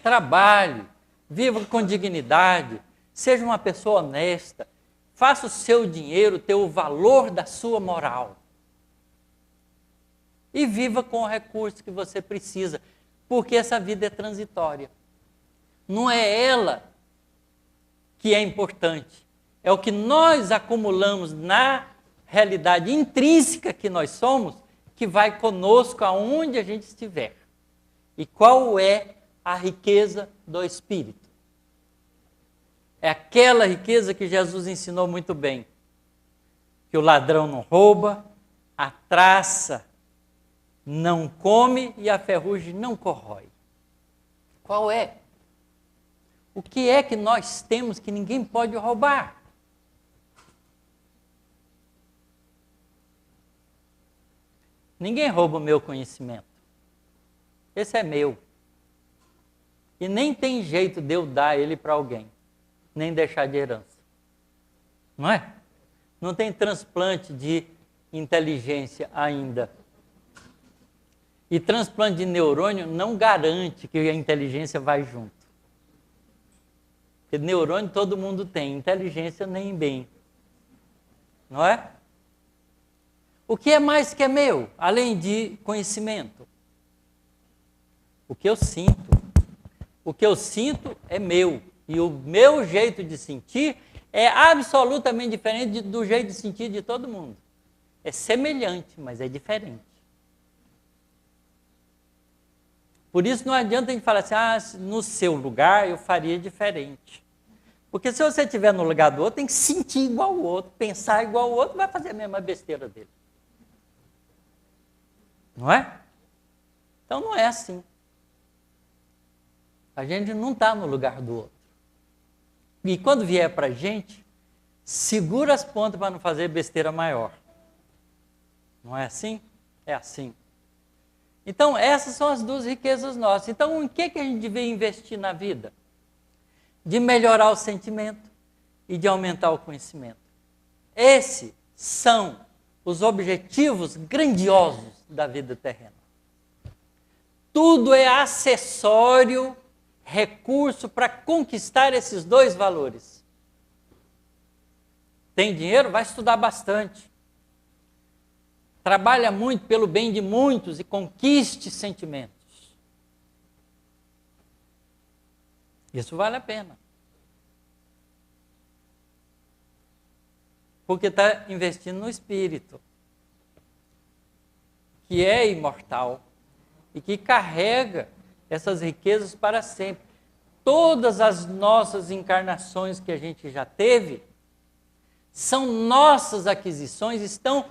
Trabalhe, viva com dignidade, seja uma pessoa honesta, faça o seu dinheiro ter o valor da sua moral. E viva com o recurso que você precisa, porque essa vida é transitória. Não é ela que é importante, é o que nós acumulamos na realidade intrínseca que nós somos, que vai conosco aonde a gente estiver. E qual é a riqueza do Espírito? É aquela riqueza que Jesus ensinou muito bem. Que o ladrão não rouba, a traça não come e a ferrugem não corrói. Qual é? O que é que nós temos que ninguém pode roubar? Ninguém rouba o meu conhecimento. Esse é meu. E nem tem jeito de eu dar ele para alguém, nem deixar de herança. Não é? Não tem transplante de inteligência ainda. E transplante de neurônio não garante que a inteligência vai junto. Porque neurônio todo mundo tem, inteligência nem bem. Não é? O que é mais que é meu, além de conhecimento? O que eu sinto. O que eu sinto é meu. E o meu jeito de sentir é absolutamente diferente do jeito de sentir de todo mundo. É semelhante, mas é diferente. Por isso não adianta a gente falar assim, no seu lugar eu faria diferente. Porque se você estiver no lugar do outro, tem que sentir igual ao outro, pensar igual ao outro, vai fazer a mesma besteira dele. Não é? Então não é assim. A gente não está no lugar do outro. E quando vier para a gente, segura as pontas para não fazer besteira maior. Não é assim? É assim. Então essas são as duas riquezas nossas. Então em que a gente devia investir na vida? De melhorar o sentimento e de aumentar o conhecimento. Esses são os objetivos grandiosos da vida terrena. Tudo é acessório, recurso para conquistar esses dois valores. Tem dinheiro? Vai estudar bastante. Trabalha muito pelo bem de muitos e conquiste sentimentos. Isso vale a pena. Porque está investindo no espírito, que é imortal e que carrega essas riquezas para sempre. Todas as nossas encarnações que a gente já teve são nossas aquisições, estão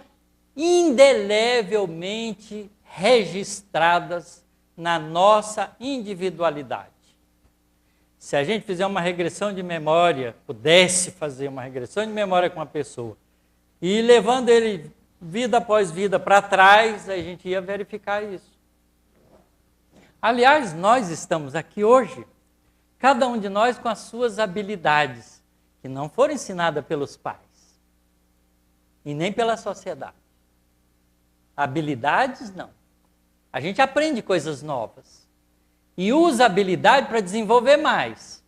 indelevelmente registradas na nossa individualidade. Se a gente fizer uma regressão de memória, pudesse fazer uma regressão de memória com uma pessoa, e levando ele vida após vida para trás, a gente ia verificar isso. Aliás, nós estamos aqui hoje, cada um de nós com as suas habilidades, que não foram ensinadas pelos pais, e nem pela sociedade. Habilidades, não. A gente aprende coisas novas. E usa a habilidade para desenvolver mais.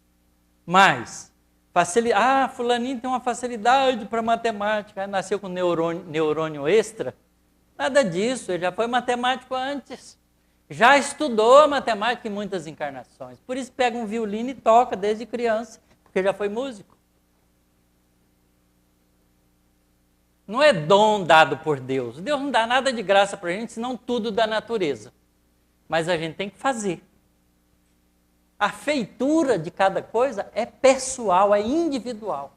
Fulaninho tem uma facilidade para matemática, nasceu com neurônio extra. Nada disso, ele já foi matemático antes. Já estudou a matemática em muitas encarnações. Por isso pega um violino e toca desde criança, porque já foi músico. Não é dom dado por Deus. Deus não dá nada de graça para a gente, senão tudo da natureza. Mas a gente tem que fazer. A feitura de cada coisa é pessoal, é individual.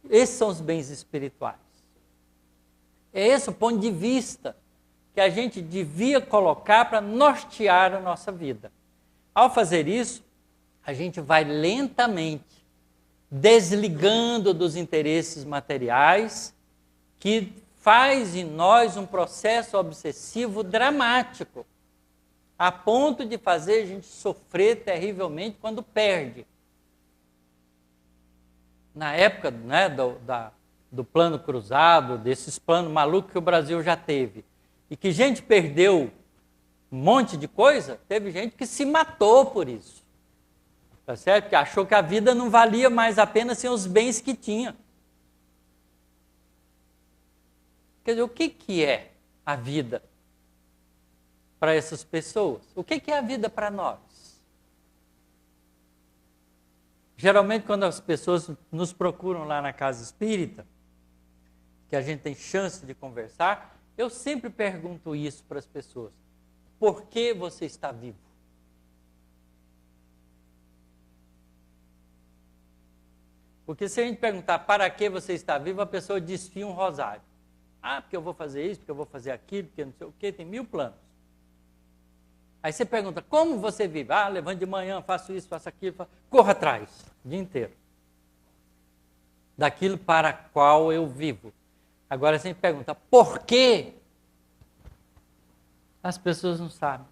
Esses são os bens espirituais. É esse o ponto de vista que a gente devia colocar para nortear a nossa vida. Ao fazer isso, a gente vai lentamente desligando dos interesses materiais, que faz em nós um processo obsessivo dramático, a ponto de fazer a gente sofrer terrivelmente quando perde. Na época, né, do plano cruzado, desses planos malucos que o Brasil já teve, e que gente perdeu um monte de coisa, teve gente que se matou por isso. Tá certo? Que achou que a vida não valia mais a pena sem os bens que tinha. Quer dizer, o que é a vida para essas pessoas? O que é a vida para nós? Geralmente, quando as pessoas nos procuram lá na casa espírita, que a gente tem chance de conversar, eu sempre pergunto isso para as pessoas. Por que você está vivo? Porque se a gente perguntar para que você está vivo, a pessoa desfia um rosário. Ah, porque eu vou fazer isso, porque eu vou fazer aquilo, porque não sei o quê, tem 1000 planos. Aí você pergunta, como você vive? Ah, levanto de manhã, faço isso, faço aquilo, corra atrás, o dia inteiro. Daquilo para qual eu vivo. Agora você pergunta, por quê? As pessoas não sabem.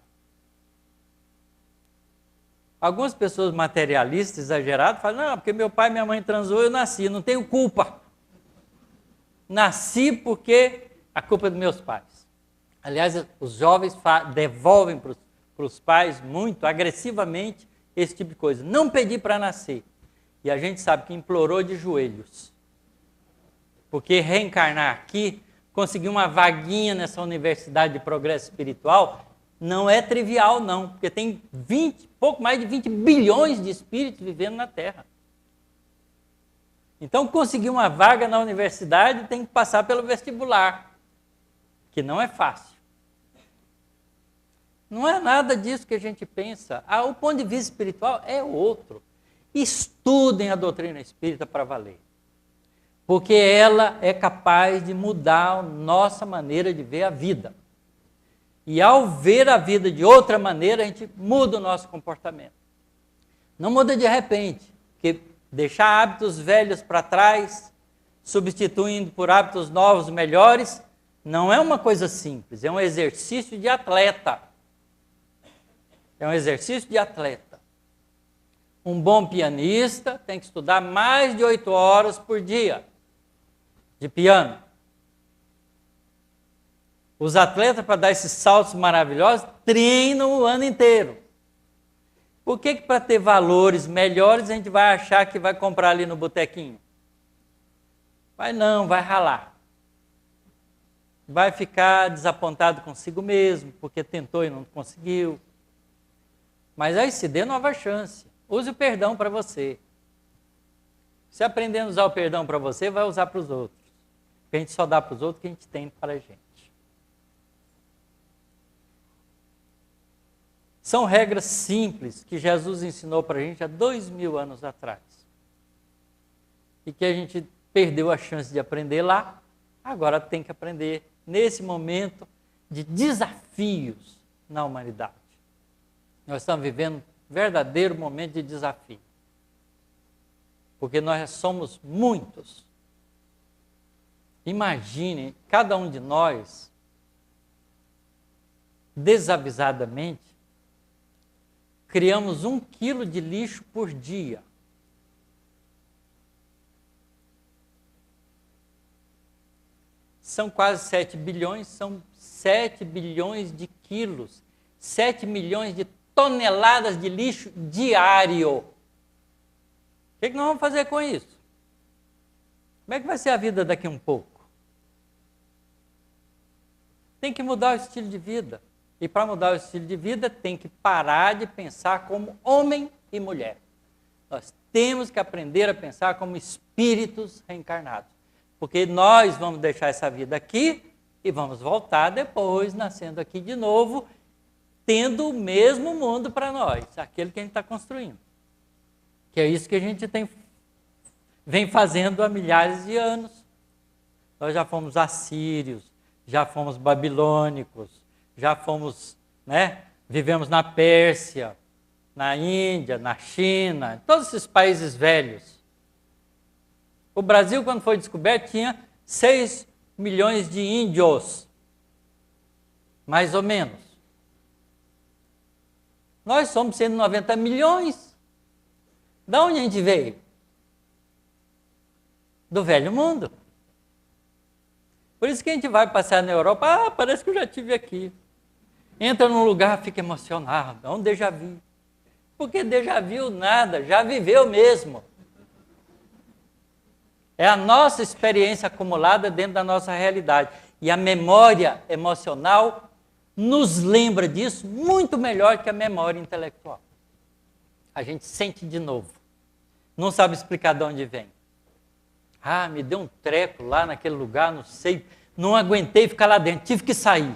Algumas pessoas materialistas, exageradas, falam, não, porque meu pai e minha mãe transou, eu nasci, não tenho culpa. Nasci porque a culpa é dos meus pais. Aliás, os jovens devolvem para os pais muito agressivamente esse tipo de coisa. Não pedi para nascer. E a gente sabe que implorou de joelhos. Porque reencarnar aqui, conseguir uma vaguinha nessa universidade de progresso espiritual, não é trivial, não, porque tem pouco mais de 20 bilhões de espíritos vivendo na Terra. Então, conseguir uma vaga na universidade tem que passar pelo vestibular, que não é fácil. Não é nada disso que a gente pensa. O ponto de vista espiritual é outro. Estudem a doutrina espírita para valer, porque ela é capaz de mudar a nossa maneira de ver a vida. E ao ver a vida de outra maneira, a gente muda o nosso comportamento. Não muda de repente, porque deixar hábitos velhos para trás, substituindo por hábitos novos, melhores, não é uma coisa simples, é um exercício de atleta. É um exercício de atleta. Um bom pianista tem que estudar mais de 8 horas por dia. de piano. Os atletas, para dar esses saltos maravilhosos, treinam o ano inteiro. Por que para ter valores melhores a gente vai achar que vai comprar ali no botequinho? Vai não, vai ralar. Vai ficar desapontado consigo mesmo, porque tentou e não conseguiu. Mas aí se dê nova chance. Use o perdão para você. Se aprendendo a usar o perdão para você, vai usar para os outros. Porque a gente só dá para os outros o que a gente tem para a gente. São regras simples que Jesus ensinou para a gente há 2000 anos atrás. E que a gente perdeu a chance de aprender lá, agora tem que aprender nesse momento de desafios na humanidade. Nós estamos vivendo um verdadeiro momento de desafio. Porque nós somos muitos. Imagine, cada um de nós, desavisadamente, criamos 1 quilo de lixo por dia. São quase 7 bilhões, são 7 bilhões de quilos, 7 milhões de toneladas de lixo diário. O que nós vamos fazer com isso? Como é que vai ser a vida daqui a um pouco? Tem que mudar o estilo de vida. E para mudar o estilo de vida, tem que parar de pensar como homem e mulher. Nós temos que aprender a pensar como espíritos reencarnados. Porque nós vamos deixar essa vida aqui e vamos voltar depois, nascendo aqui de novo, tendo o mesmo mundo para nós, aquele que a gente está construindo. Que é isso que a gente vem fazendo há milhares de anos. Nós já fomos assírios, já fomos babilônicos, já fomos, vivemos na Pérsia, na Índia, na China, todos esses países velhos. O Brasil, quando foi descoberto, tinha 6 milhões de índios, mais ou menos. Nós somos 190 milhões. De onde a gente veio? Do velho mundo. Por isso que a gente vai passear na Europa, parece que eu já estive aqui. Entra num lugar, fica emocionado, é um déjà vu. Porque déjà vu nada, já viveu mesmo. É a nossa experiência acumulada dentro da nossa realidade. E a memória emocional nos lembra disso muito melhor que a memória intelectual. A gente sente de novo. Não sabe explicar de onde vem. Me deu um treco lá naquele lugar, não sei, não aguentei ficar lá dentro, tive que sair.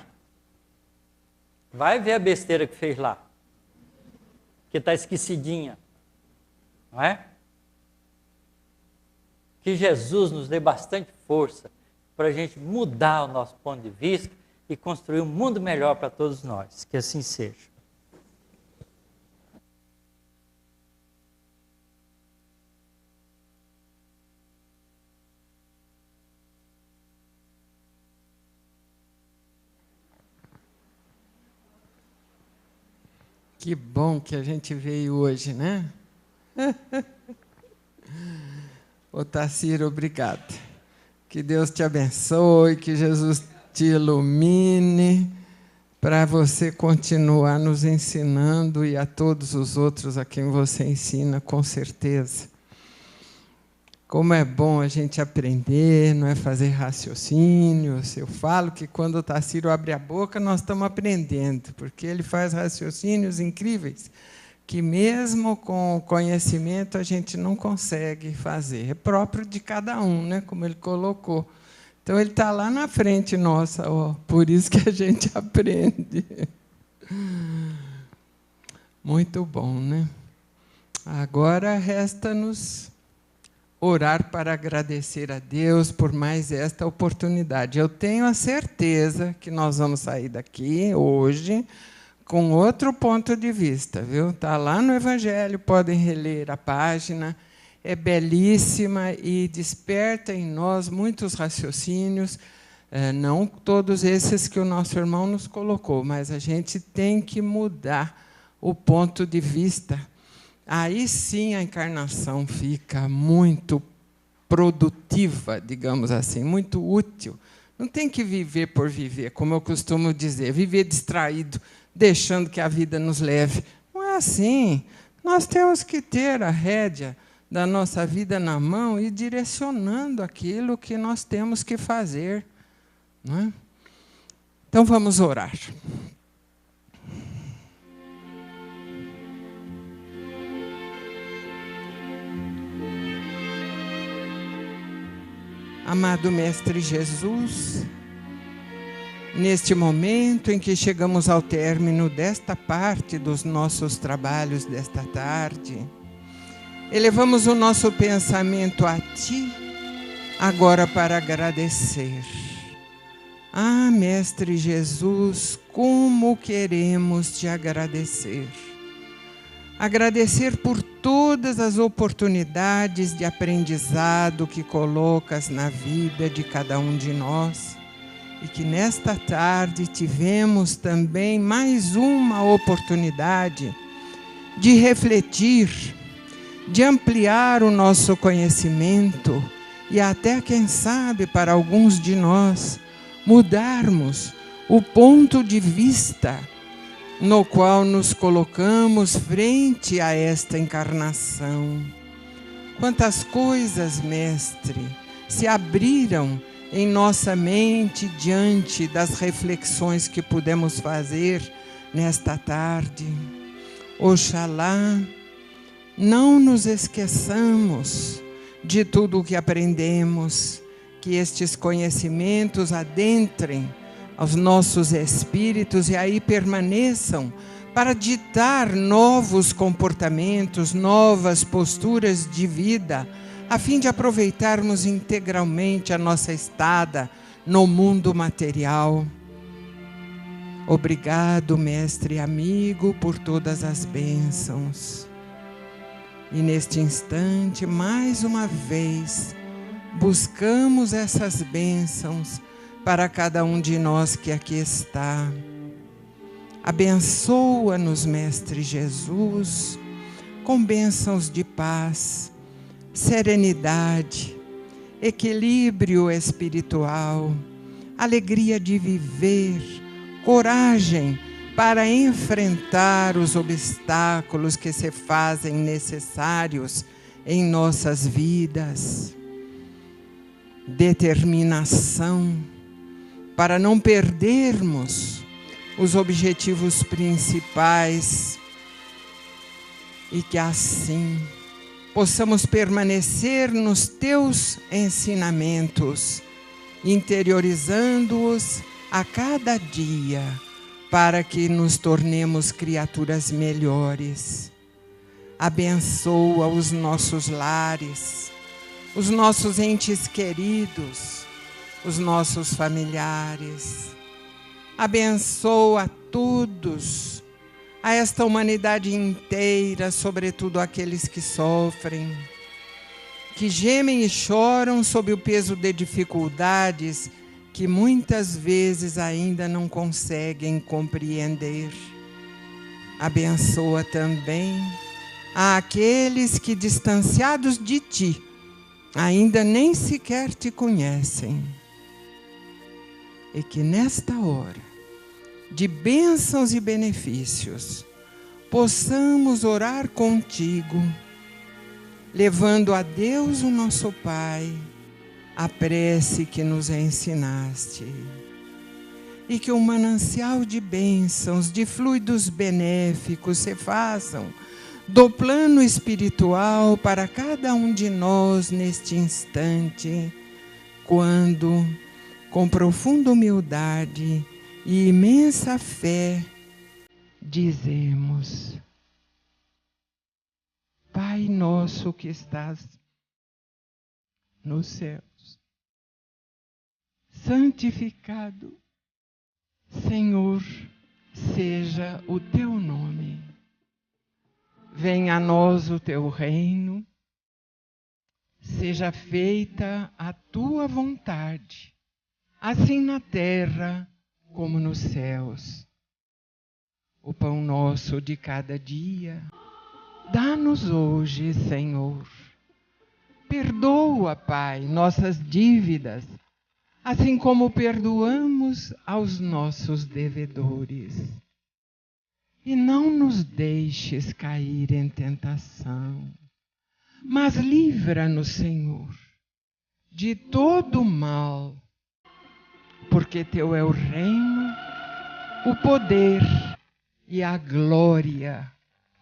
Vai ver a besteira que fez lá, que está esquecidinha, não é? Que Jesus nos dê bastante força para a gente mudar o nosso ponto de vista e construir um mundo melhor para todos nós. Que assim seja. Que bom que a gente veio hoje, né? Ô Tacírio, obrigado. Que Deus te abençoe, que Jesus te ilumine, para você continuar nos ensinando e a todos os outros a quem você ensina, com certeza. Como é bom a gente aprender, não é fazer raciocínios. Eu falo que quando o Tacírio abre a boca, nós estamos aprendendo, porque ele faz raciocínios incríveis, que mesmo com conhecimento a gente não consegue fazer. É próprio de cada um, né? Como ele colocou. Então, ele está lá na frente nossa, por isso que a gente aprende. Muito bom, né? Agora resta-nos orar para agradecer a Deus por mais esta oportunidade. Eu tenho a certeza que nós vamos sair daqui hoje com outro ponto de vista, viu? Está lá no Evangelho, podem reler a página, é belíssima e desperta em nós muitos raciocínios, não todos esses que o nosso irmão nos colocou, mas a gente tem que mudar o ponto de vista. Aí sim a encarnação fica muito produtiva, digamos assim, muito útil. Não tem que viver por viver, como eu costumo dizer, viver distraído, deixando que a vida nos leve. Não é assim. Nós temos que ter a rédea da nossa vida na mão e direcionando aquilo que nós temos que fazer. Não é? Então, vamos orar. Amado Mestre Jesus, neste momento em que chegamos ao término desta parte dos nossos trabalhos desta tarde, elevamos o nosso pensamento a Ti, agora para agradecer. Ah, Mestre Jesus, como queremos Te agradecer. Agradecer por todas as oportunidades de aprendizado que colocas na vida de cada um de nós e que nesta tarde tivemos também mais uma oportunidade de refletir, de ampliar o nosso conhecimento e até, quem sabe, para alguns de nós, mudarmos o ponto de vista no qual nos colocamos frente a esta encarnação. Quantas coisas, Mestre, se abriram em nossa mente diante das reflexões que pudemos fazer nesta tarde. Oxalá não nos esqueçamos de tudo o que aprendemos, que estes conhecimentos adentrem aos nossos espíritos e aí permaneçam para ditar novos comportamentos, novas posturas de vida, a fim de aproveitarmos integralmente a nossa estada no mundo material. Obrigado, Mestre amigo, por todas as bênçãos. E neste instante, mais uma vez, buscamos essas bênçãos para cada um de nós que aqui está. Abençoa-nos, Mestre Jesus, com bênçãos de paz, serenidade, equilíbrio espiritual, alegria de viver, coragem para enfrentar os obstáculos que se fazem necessários em nossas vidas, determinação para não perdermos os objetivos principais e que assim possamos permanecer nos Teus ensinamentos, interiorizando-os a cada dia, para que nos tornemos criaturas melhores. Abençoa os nossos lares, os nossos entes queridos, os nossos familiares. Abençoa a todos, a esta humanidade inteira, sobretudo aqueles que sofrem, que gemem e choram sob o peso de dificuldades que muitas vezes ainda não conseguem compreender. Abençoa também àqueles que, distanciados de Ti, ainda nem sequer Te conhecem. E que nesta hora de bênçãos e benefícios possamos orar contigo, levando a Deus, o nosso Pai, a prece que nos ensinaste. E que um manancial de bênçãos, de fluidos benéficos se façam do plano espiritual para cada um de nós neste instante, quando, com profunda humildade e imensa fé, dizemos: Pai nosso que estás nos céus, santificado, Senhor, seja o Teu nome. Venha a nós o Teu reino, seja feita a Tua vontade, assim na terra como nos céus. O pão nosso de cada dia, dá-nos hoje, Senhor. Perdoa, Pai, nossas dívidas, assim como perdoamos aos nossos devedores. E não nos deixes cair em tentação, mas livra-nos, Senhor, de todo mal, porque Teu é o reino, o poder e a glória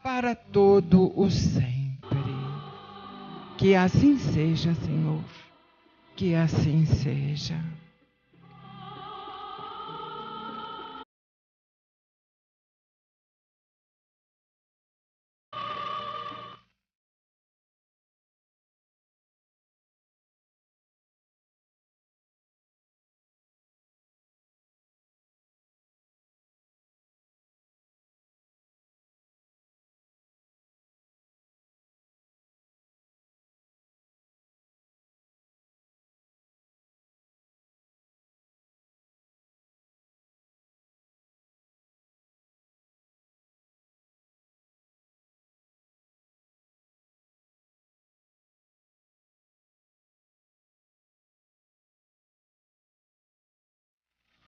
para todo o sempre. Que assim seja, Senhor, que assim seja.